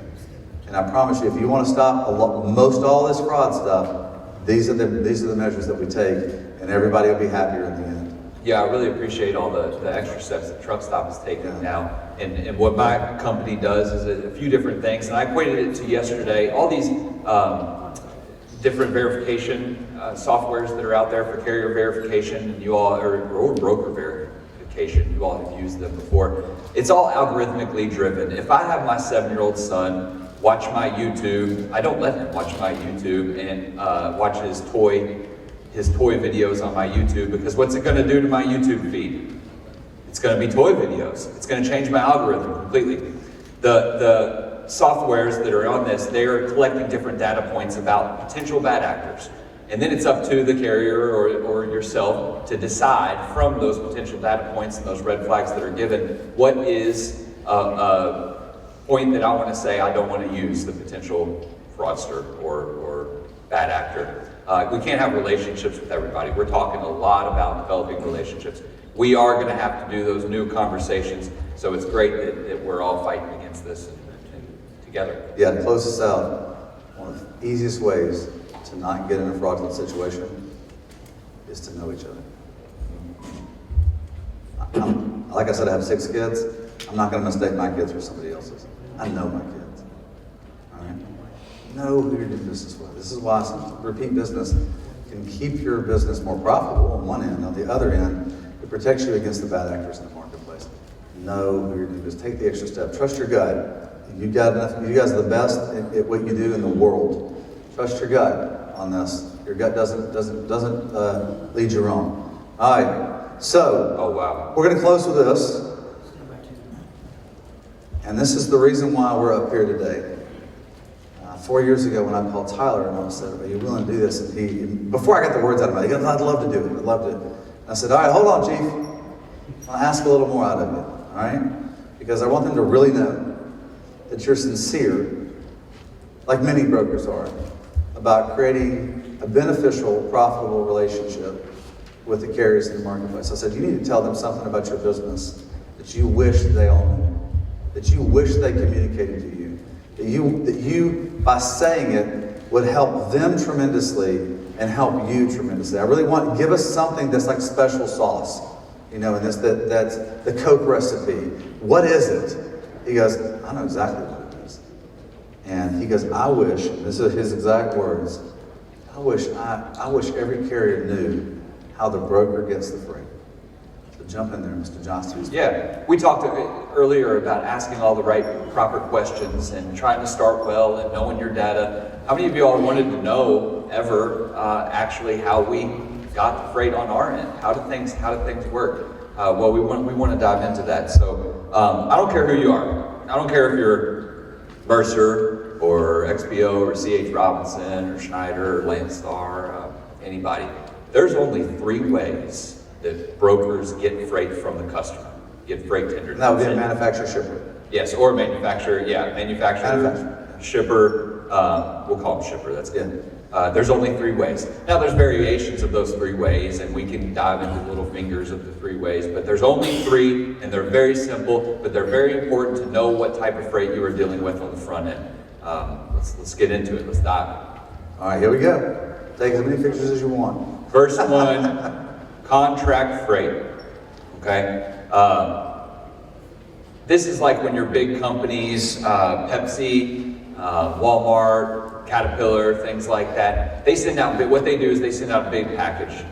Speaker 1: And I promise you, if you want to stop most all this fraud stuff, these are the measures that we take, and everybody will be happier in the end.
Speaker 2: Yeah, I really appreciate all the extra steps that Truckstop is taking now. And what my company does is a few different things. And I equated it to yesterday. All these different verification softwares that are out there for carrier verification, and you all, or broker verification, you all have used them before. It's all algorithmically driven. If I have my 7-year-old son watch my YouTube, I don't let him watch my YouTube and watch his toy videos on my YouTube, because what's it going to do to my YouTube feed? It's going to be toy videos. It's going to change my algorithm completely. The softwares that are on this, they are collecting different data points about potential bad actors. And then it's up to the carrier or yourself to decide from those potential data points and those red flags that are given, what is point that I want to say I don't want to use the potential fraudster or bad actor. We can't have relationships with everybody. We're talking a lot about developing relationships. We are going to have to do those new conversations, so it's great that we're all fighting against this and together.
Speaker 1: Yeah, to close this out, one of the easiest ways to not get in a fraudulent situation is to know each other. Like I said, I have 6 kids. I'm not going to mistake my kids for somebody else's. I know my kids. All right? Know who you're doing business with. This is why some repeat business can keep your business more profitable on one end. On the other end, it protects you against the bad actors in the marketplace. Know who you're doing business. Take the extra step. Trust your gut. You got enough. You guys are the best at what you do in the world. Trust your gut on this. Your gut doesn't lead you wrong. All right. So,
Speaker 2: oh wow,
Speaker 1: we're going to close with this. And this is the reason why we're up here today. 4 years ago, when I called Tyler and I said, "Are you willing to do this?" And before I got the words out of my mouth, he goes, "I'd love to do it. I'd love to." And I said, "All right, hold on, Chief. I'll ask a little more out of you, all right? Because I want them to really know that you're sincere, like many brokers are, about creating a beneficial, profitable relationship with the carriers in the marketplace." I said, "You need to tell them something about your business that you wish they all knew, that you wish they communicated to you, that you by saying it would help them tremendously and help you tremendously. I really want, give us something that's like special sauce, you know, and that's the Coke recipe. What is it?" He goes, "I know exactly what it is." And he goes, "I wish," and this is his exact words, I wish every carrier knew how the broker gets the freight." So jump in there, Mr. Johnston.
Speaker 2: Yeah, we talked earlier about asking all the right, proper questions and trying to start well and knowing your data. How many of you all wanted to know ever actually how we got the freight on our end? How do things work? Well, we want to dive into that. So I don't care who you are. I don't care if you're Mercer or XPO or CH Robinson or Schneider or Landstar, anybody. There's only 3 ways that brokers get freight from the customer, get freight tendered.
Speaker 1: And that would be a manufacturer shipper.
Speaker 2: Yes, or manufacturer, yeah, manufacturer, shipper, we'll call them shipper, that's good. There's only 3 ways. Now there's variations of those 3 ways, and we can dive into the little fingers of the 3 ways, but there's only 3, and they're very simple, but they're very important to know what type of freight you are dealing with on the front end. Let's get into it, let's dive.
Speaker 1: All right, here we go. Take as many pictures as you want.
Speaker 2: First one, contract freight, okay? This is like when your big companies, Pepsi, Walmart, Caterpillar, things like that, they send out, what they do is they send out a big package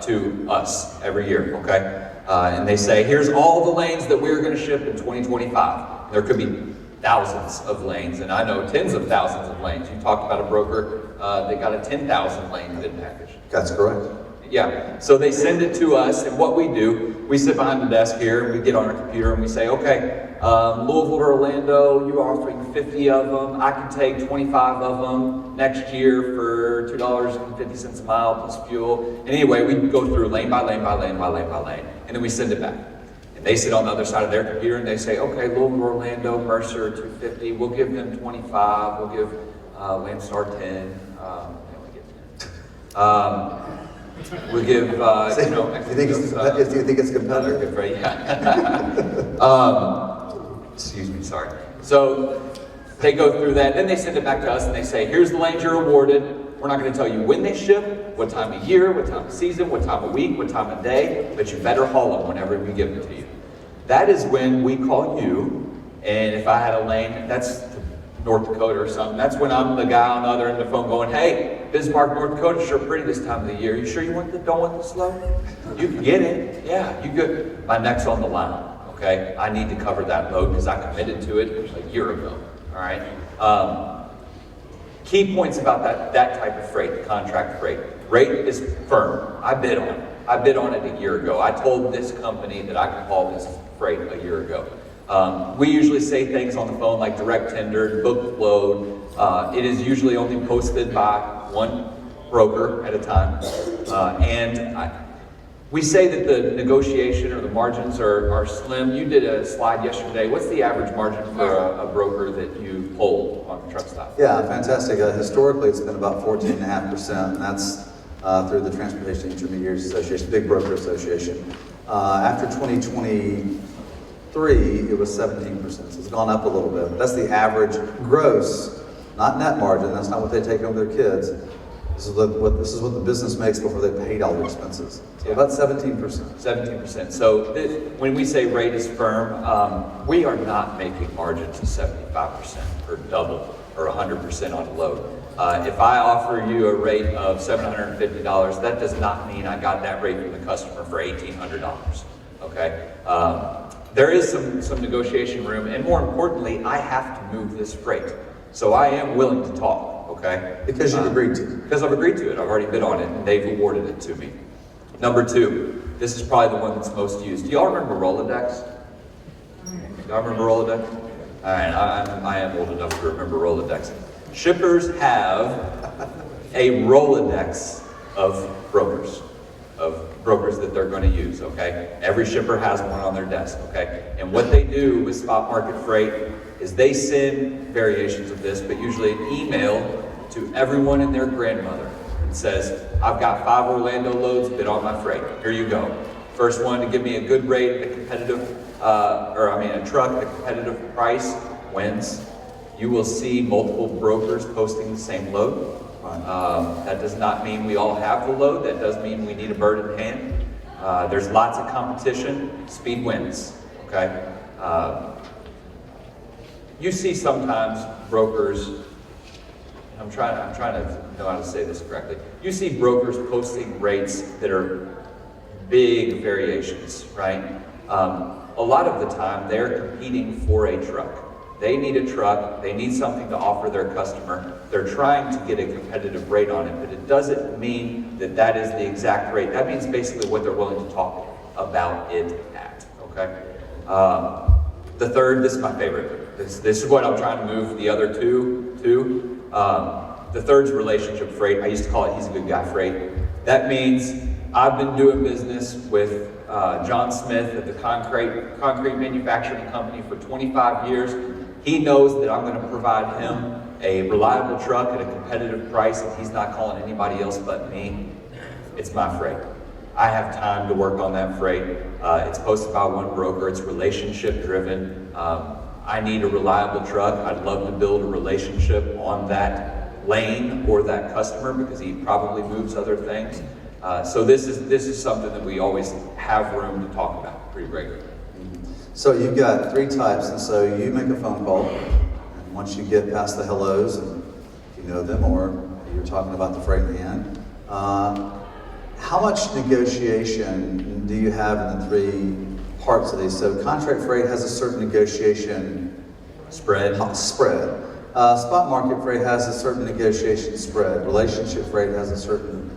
Speaker 2: to us every year, okay? And they say, here's all the lanes that we're gonna ship in 2025. There could be thousands of lanes, and I know tens of thousands of lanes. You talked about a broker that got a 10,000 lane bid package.
Speaker 1: That's correct.
Speaker 2: Yeah, so they send it to us, and what we do, we sit behind the desk here, and we get on our computer, and we say, okay, Louisville to Orlando, you're offering 50 of them. I can take 25 of them next year for $2.50 a mile plus fuel. And anyway, we go through lane by lane by lane by lane by lane, and then we send it back. And they sit on the other side of their computer, and they say, okay, Louisville, Orlando, Mercer, 250. We'll give them 25. We'll give Landstar 10. We'll give,
Speaker 1: Do you think it's competitive?
Speaker 2: Right? Yeah. Excuse me, sorry. So they go through that, then they send it back to us and they say, here's the lanes you're awarded. We're not going to tell you when they ship, what time of year, what time of season, what time of week, what time of day, but you better haul them whenever we give them to you. That is when we call you, and if I had a lane, that's North Dakota or something, that's when I'm the guy on the other end of the phone going, hey, Bismarck, North Dakota, sure pretty this time of the year. You sure you don't want the slow? You can get it. Yeah, you good. My neck's on the line, okay? I need to cover that load because I committed to it a year ago, all right? Key points about that type of freight, the contract freight. Rate is firm. I bid on it. I bid on it a year ago. I told this company that I could haul this freight a year ago. We usually say things on the phone like direct tender, book load. It is usually only posted by one broker at a time. And We say that the negotiation or the margins are slim. You did a slide yesterday. What's the average margin for a broker that you hold on Truckstop?
Speaker 1: Yeah, fantastic. Historically, it's been about 14.5%, and that's through the Transportation Intermediaries Association, Big Broker Association. After 2023, it was 17%, so it's gone up a little bit. But that's the average gross, not net margin. That's not what they take home their kids. This is what the business makes before they paid all the expenses. So
Speaker 2: Yeah.
Speaker 1: about 17%.
Speaker 2: 17%. So when we say rate is firm, we are not making margins of 75% or double or 100% on a load. If I offer you a rate of $750, that does not mean I got that rate from the customer for $1,800. Okay. There is some negotiation room, and more importantly, I have to move this freight. So I am willing to talk. Okay?
Speaker 1: Because you've agreed to.
Speaker 2: Because I've agreed to it. I've already bid on it, and they've awarded it to me. Number two, this is probably the one that's most used. Do y'all remember Rolodex? Y'all remember Rolodex? All right, I am old enough to remember Rolodex. Shippers have a Rolodex of brokers that they're going to use, okay? Every shipper has one on their desk, okay? And what they do with spot market freight is they send variations of this, but usually an email to everyone and their grandmother and says, I've got 5 Orlando loads, bid on my freight. Here you go. First one to give me a good rate, a truck at a competitive price wins. You will see multiple brokers posting the same load. That does not mean we all have the load. That does mean we need a bird in hand. There's lots of competition. Speed wins, okay? You see sometimes brokers, I'm trying to know how to say this correctly. You see brokers posting rates that are big variations, right? A lot of the time they're competing for a truck. They need a truck, they need something to offer their customer. They're trying to get a competitive rate on it, but it doesn't mean that that is the exact rate. That means basically what they're willing to talk about it at, okay? The third, this is my favorite. This is what I'm trying to move the other two to. The third's relationship freight. I used to call it he's a good guy freight. That means I've been doing business with John Smith at the concrete manufacturing company for 25 years. He knows that I'm going to provide him a reliable truck at a competitive price, and he's not calling anybody else but me. It's my freight. I have time to work on that freight. It's posted by one broker. It's relationship driven. I need a reliable truck. I'd love to build a relationship on that lane or that customer because he probably moves other things. So this is something that we always have room to talk about pretty regularly.
Speaker 1: So you've got 3 types, and so you make a phone call, and once you get past the hellos, and you know them, or you're talking about the freight in hand, how much negotiation do you have in the 3 parts of these? So contract freight has a certain negotiation
Speaker 2: Spread.
Speaker 1: Spot market freight has a certain negotiation spread. Relationship freight has a certain,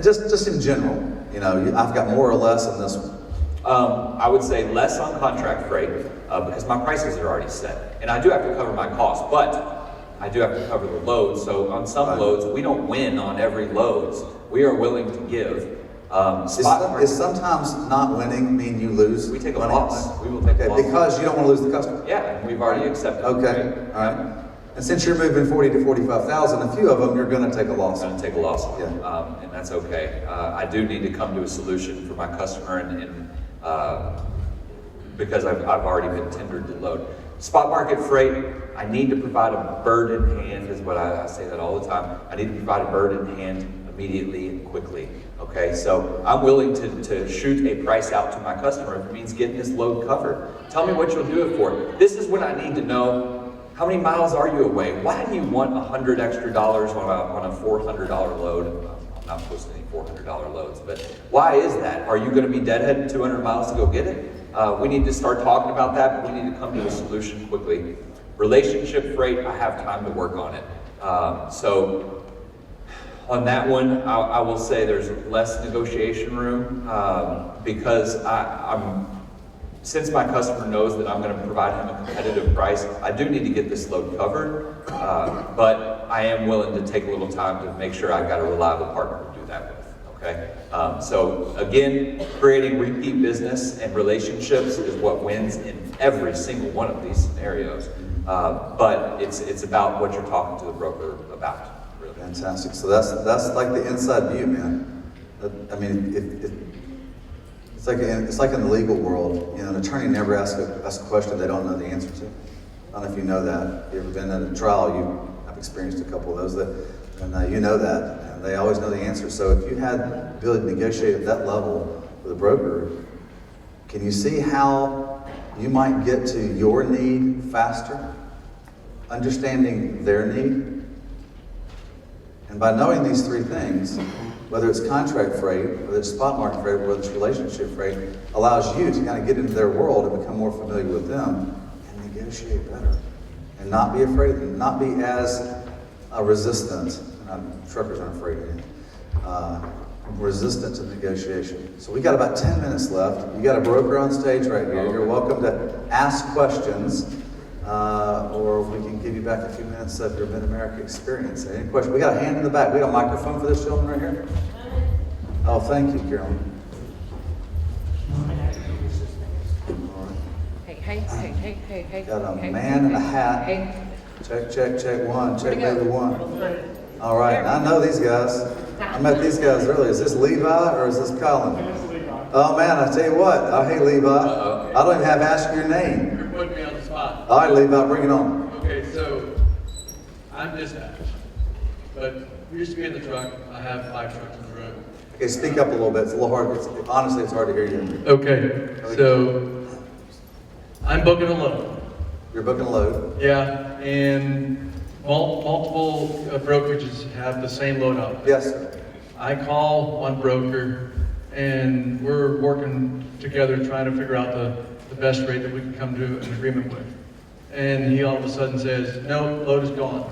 Speaker 1: just in general, I've got more or less in this one.
Speaker 2: I would say less on contract freight because my prices are already set. And I do have to cover my costs, but I do have to cover the loads. So on some loads, we don't win on every load. We are willing to give.
Speaker 1: Is sometimes not winning mean you lose?
Speaker 2: We take a
Speaker 1: money?
Speaker 2: loss. We will take a loss.
Speaker 1: Because you don't want to lose the customer.
Speaker 2: Yeah, and we've already accepted.
Speaker 1: Okay, all right. And since you're moving 40 to 45,000, a few of them you're going to take a loss.
Speaker 2: I'm going to take a loss on,
Speaker 1: Yeah.
Speaker 2: And that's okay. I do need to come to a solution for my customer, and because I've already been tendered the load. Spot market freight, I need to provide a bird in hand, is what I say that all the time. I need to provide a bird in hand immediately and quickly. Okay, so I'm willing to shoot a price out to my customer if it means getting this load covered. Tell me what you'll do it for. This is when I need to know, how many miles are you away? Why do you want $100 extra on a $400 load? I'm not posting any $400 loads, but why is that? Are you going to be deadheading 200 miles to go get it? We need to start talking about that, but we need to come to a solution quickly. Relationship freight, I have time to work on it. So on that one, I will say there's less negotiation room because since my customer knows that I'm going to provide him a competitive price, I do need to get this load covered, but I am willing to take a little time to make sure I've got a reliable partner to do that with. okay? So again, creating repeat business and relationships is what wins in every single one of these scenarios. But it's about what you're talking to the broker about, really.
Speaker 1: Fantastic. So that's like the inside view, man. I mean, it's like in the legal world. You know, an attorney never asks a question they don't know the answer to. I don't know if you know that. You ever been in a trial? I've experienced a couple of those, and you know that. And they always know the answer. So if you had the ability to negotiate at that level with a broker, can you see how you might get to your need faster? Understanding their need. And by knowing these three things, whether it's contract freight, whether it's spot market freight, whether it's relationship freight, allows you to kind of get into their world and become more familiar with them and negotiate better. And not be afraid of them, not be as resistant. Truckers aren't afraid of you. Resistant to negotiation. So we got about 10 minutes left. You got a broker on stage right here. You're welcome to ask questions. Or we can give you back a few minutes of your Mid-America experience. Any questions? We got a hand in the back. We got a microphone for this gentleman right here. Oh, thank you, Carolyn.
Speaker 3: Hey.
Speaker 1: Got a man in a hat.
Speaker 3: Hey.
Speaker 1: Check one. Check maybe one. All right. I know these guys. I met these guys earlier. Is this Levi or is this Colin? Oh man, I tell you what. I hate Levi. I don't even have to ask your name.
Speaker 4: You're putting me on the spot.
Speaker 1: All right, Levi, bring it on.
Speaker 4: Okay, so I'm dispatch, but we used to be in the truck. I have 5 trucks on the road.
Speaker 1: Okay, speak up a little bit. It's a little hard. Honestly, it's hard to hear you.
Speaker 4: Okay, so I'm booking a load.
Speaker 1: You're booking a load.
Speaker 4: Yeah, and multiple brokerages have the same load out.
Speaker 1: Yes, sir.
Speaker 4: I call one broker, and we're working together trying to figure out the best rate that we can come to an agreement with. And he all of a sudden says, no, load is gone.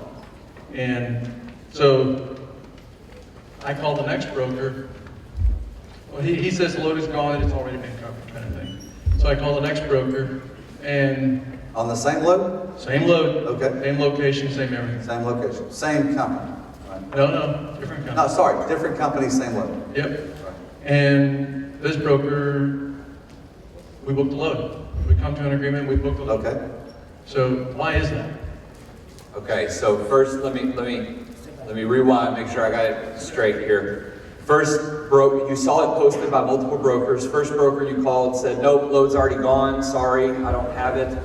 Speaker 4: And so I call the next broker. Well, he says the load is gone, it's already been covered, kind of thing. So I call the next broker, and
Speaker 1: On the same load?
Speaker 4: same load,
Speaker 1: Okay.
Speaker 4: same location, same everything.
Speaker 1: Same location. Same company. Right.
Speaker 4: No, different company.
Speaker 1: No, sorry. Different company, same load.
Speaker 4: Yep.
Speaker 1: Right.
Speaker 4: And this broker, we booked the load. We come to an agreement, we booked the load.
Speaker 1: Okay.
Speaker 4: So why is that?
Speaker 2: Okay, so first let me rewind, make sure I got it straight here. First you saw it posted by multiple brokers. First broker you called said, nope, load's already gone, sorry, I don't have it.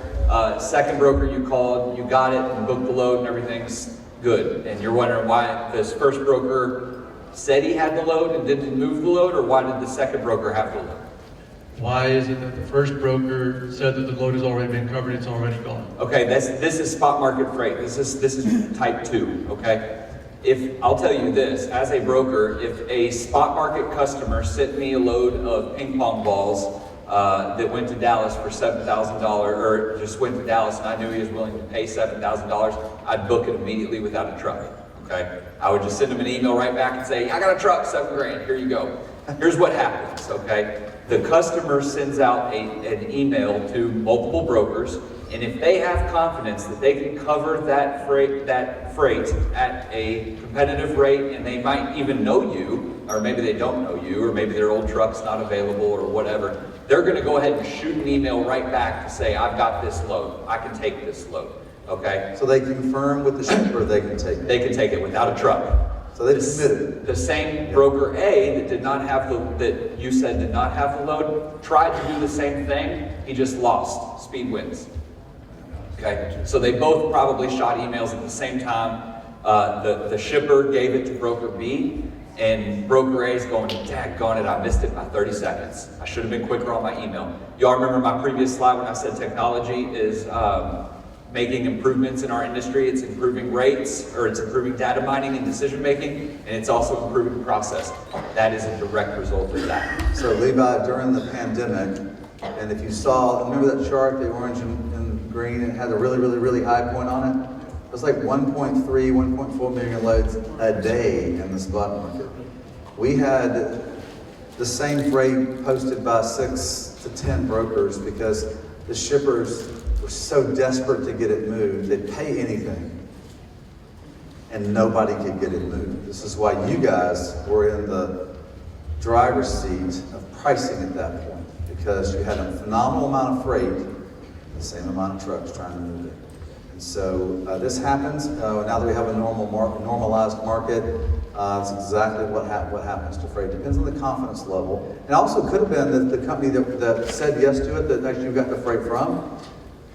Speaker 2: Second broker you called, you got it and booked the load and everything's good. And you're wondering why this first broker said he had the load and didn't move the load, or why did the second broker have the load?
Speaker 4: Why is it that the first broker said that the load has already been covered, it's already gone?
Speaker 2: Okay, this is spot market freight. This is type 2, okay? I'll tell you this, as a broker, if a spot market customer sent me a load of ping pong balls that went to Dallas for $7,000, or just went to Dallas and I knew he was willing to pay $7,000, I'd book it immediately without a truck, okay? I would just send him an email right back and say, I got a truck, $7,000, here you go. Here's what happens, okay? The customer sends out an email to multiple brokers, and if they have confidence that they can cover that freight at a competitive rate, and they might even know you, or maybe they don't know you, or maybe their old truck's not available or whatever, they're gonna go ahead and shoot an email right back to say, I've got this load, I can take this load, okay?
Speaker 1: So they confirm with the shipper they can take it.
Speaker 2: They can take it without a truck.
Speaker 1: So they submitted.
Speaker 2: The same broker A that did not have that you said did not have the load, tried to do the same thing, he just lost. Speed wins. Okay, so they both probably shot emails at the same time. The shipper gave it to broker B, and broker A is going, daggone it, I missed it by 30 seconds. I should have been quicker on my email. Y'all remember my previous slide when I said technology is making improvements in our industry. It's improving rates, or it's improving data mining and decision making, and it's also improving process. That is a direct result of that.
Speaker 1: So Levi, during the pandemic, and if you saw, remember that chart, the orange and green, it had a really, really, really high point on it? It was like 1.3, 1.4 million loads a day in the spot market. We had the same freight posted by 6 to 10 brokers because the shippers were so desperate to get it moved, they'd pay anything, and nobody could get it moved. This is why you guys were in the driver's seat of pricing at that point, because you had a phenomenal amount of freight, the same amount of trucks trying to move it. And so this happens, now that we have a normalized market, it's exactly what happens to freight. Depends on the confidence level. And also could have been that the company that said yes to it, that actually you got the freight from,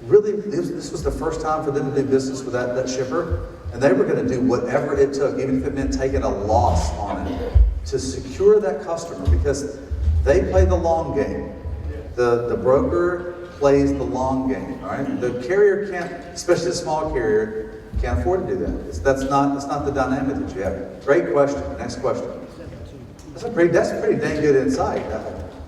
Speaker 1: really, this was the first time for them to do business with that shipper, and they were going to do whatever it took, even if it meant taking a loss on it, to secure that customer, because they play the long game. The broker plays the long game, all right? The carrier can't, especially a small carrier, can't afford to do that. That's not the dynamic that you have. Great question. Next question. That's pretty dang good insight.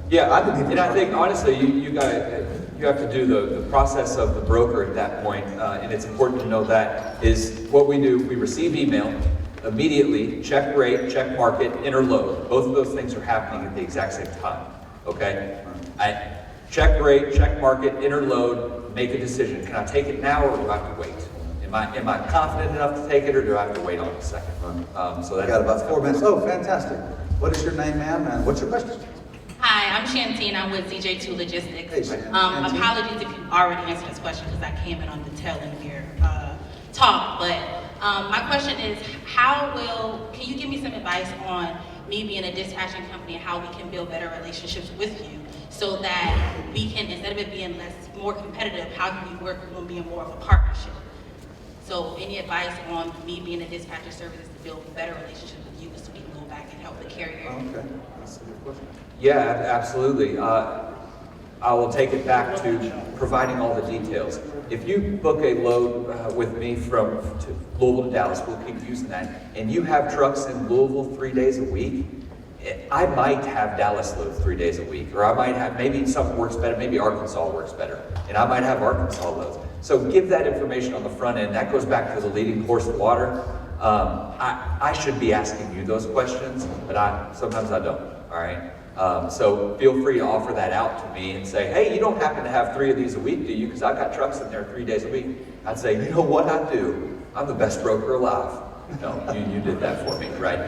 Speaker 2: Yeah, I think honestly, you have to do the process of the broker at that point, and it's important to know that is what we do. We receive email immediately, check rate, check market, enter load. Both of those things are happening at the exact same time. Okay, I check rate, check market, enter load, make a decision. Can I take it now, or do I have to wait? Am I confident enough to take it, or do I have to wait on a second? So that's
Speaker 1: got about 4 minutes. Oh, fantastic. What is your name, ma'am, and what's your question?
Speaker 5: Hi, I'm Shantine. I'm with DJ2 Logistics.
Speaker 1: Hey, Shantine.
Speaker 5: Apologies if you already answered this question because I came in on the tail end of your talk. But my question is, can you give me some advice on me being a dispatching company and how we can build better relationships with you so that we can, instead of it being more competitive, how can we work on being more of a partnership? So any advice on me being a dispatcher service to build better relationships with you so we can go back and help the carrier?
Speaker 1: Okay, that's a good question.
Speaker 2: Yeah, absolutely. I will take it back to providing all the details. If you book a load with me from Louisville to Dallas, we'll keep using that, and you have trucks in Louisville 3 days a week, I might have Dallas loads 3 days a week, or I might have, maybe something works better, maybe Arkansas works better, and I might have Arkansas loads. So give that information on the front end. That goes back to the leading course of water. I should be asking you those questions, but sometimes I don't, all right? So feel free to offer that out to me and say, hey, you don't happen to have 3 of these a week, do you? Because I've got trucks in there 3 days a week. I'd say, you know what I do? I'm the best broker alive. No, you did that for me, right?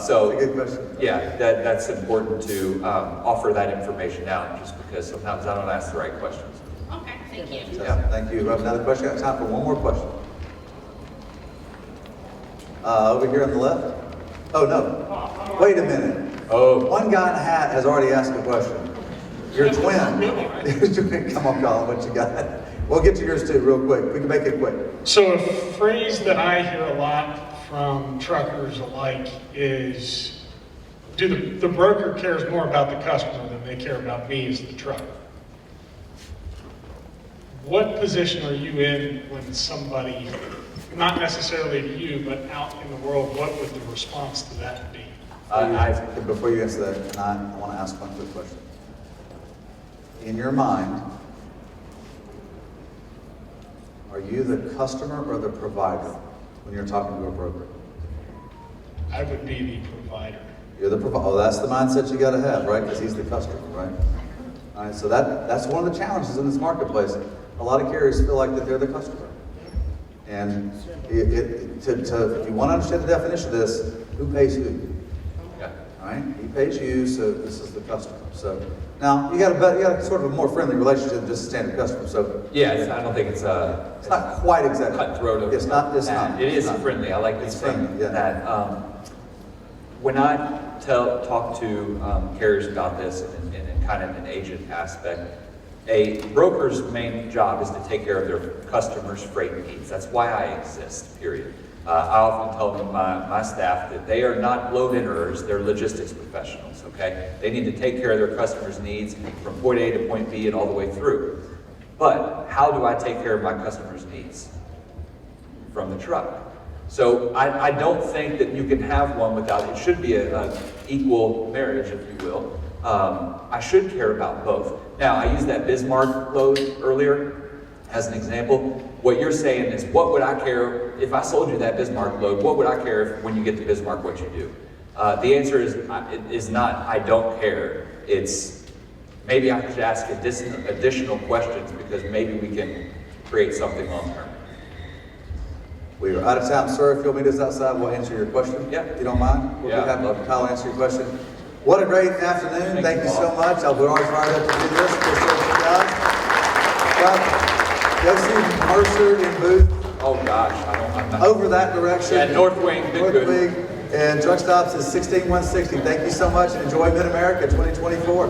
Speaker 2: So
Speaker 1: That's a good question.
Speaker 2: Yeah, that's important to offer that information out, just because sometimes I don't ask the right questions.
Speaker 5: Okay, thank you.
Speaker 2: Yeah.
Speaker 1: Thank you. We have another question. I have time for one more question. Over here on the left. Oh, no. Wait a minute.
Speaker 2: Oh.
Speaker 1: One guy in a hat has already asked a question. You're a twin. Come on, Colin, what you got? We'll get to yours too real quick. We can make it quick.
Speaker 6: So a phrase that I hear a lot from truckers alike is, the broker cares more about the customer than they care about me as the trucker. What position are you in when somebody, not necessarily to you, but out in the world, what would the response to that be?
Speaker 1: Before you answer that, I want to ask one quick question. In your mind, are you the customer or the provider when you're talking to a broker?
Speaker 6: I would be the provider.
Speaker 1: You're the provider. Oh, that's the mindset you got to have, right? Because he's the customer, right? All right. So that's one of the challenges in this marketplace. A lot of carriers feel like that they're the customer. And if you want to understand the definition of this, who pays who?
Speaker 2: Yeah.
Speaker 1: All right. He pays you, so this is the customer. So now you got sort of a more friendly relationship than just a standard customer. So
Speaker 2: Yeah, I don't think it's
Speaker 1: it's not quite exactly
Speaker 2: cutthroat.
Speaker 1: It's not. It's not.
Speaker 2: It is
Speaker 1: It's not.
Speaker 2: friendly. I like to
Speaker 1: It's
Speaker 2: say
Speaker 1: friendly, yeah.
Speaker 2: that. When I talk to carriers about this in kind of an agent aspect, a broker's main job is to take care of their customers' freight needs. That's why I exist, period. I often tell my staff that they are not load enterers, they're logistics professionals, okay? They need to take care of their customers' needs from point A to point B and all the way through. But how do I take care of my customers' needs? From the truck. So I don't think that you can have one without, it should be an equal marriage, if you will. I should care about both. Now, I used that Bismarck load earlier as an example. What you're saying is, what would I care if I sold you that Bismarck load? What would I care if when you get to Bismarck what you do? The answer is not, I don't care. It's, maybe I should ask additional questions because maybe we can create something long term.
Speaker 1: We are out of time, sir. If you'll meet us outside, we'll answer your question.
Speaker 2: Yeah.
Speaker 1: If you don't mind. We'll
Speaker 2: Yeah.
Speaker 1: be happy to Kyle answer your question. What a great afternoon. Thank you so much. We're always fired up to do this. Appreciate you guys. Go see Mercer in booth
Speaker 2: Oh, gosh, I'm not.
Speaker 1: over that direction.
Speaker 2: Yeah, North Wing, been
Speaker 1: North
Speaker 2: good.
Speaker 1: Wing. And Truckstops is 16160. Thank you so much and enjoy Mid-America 2024.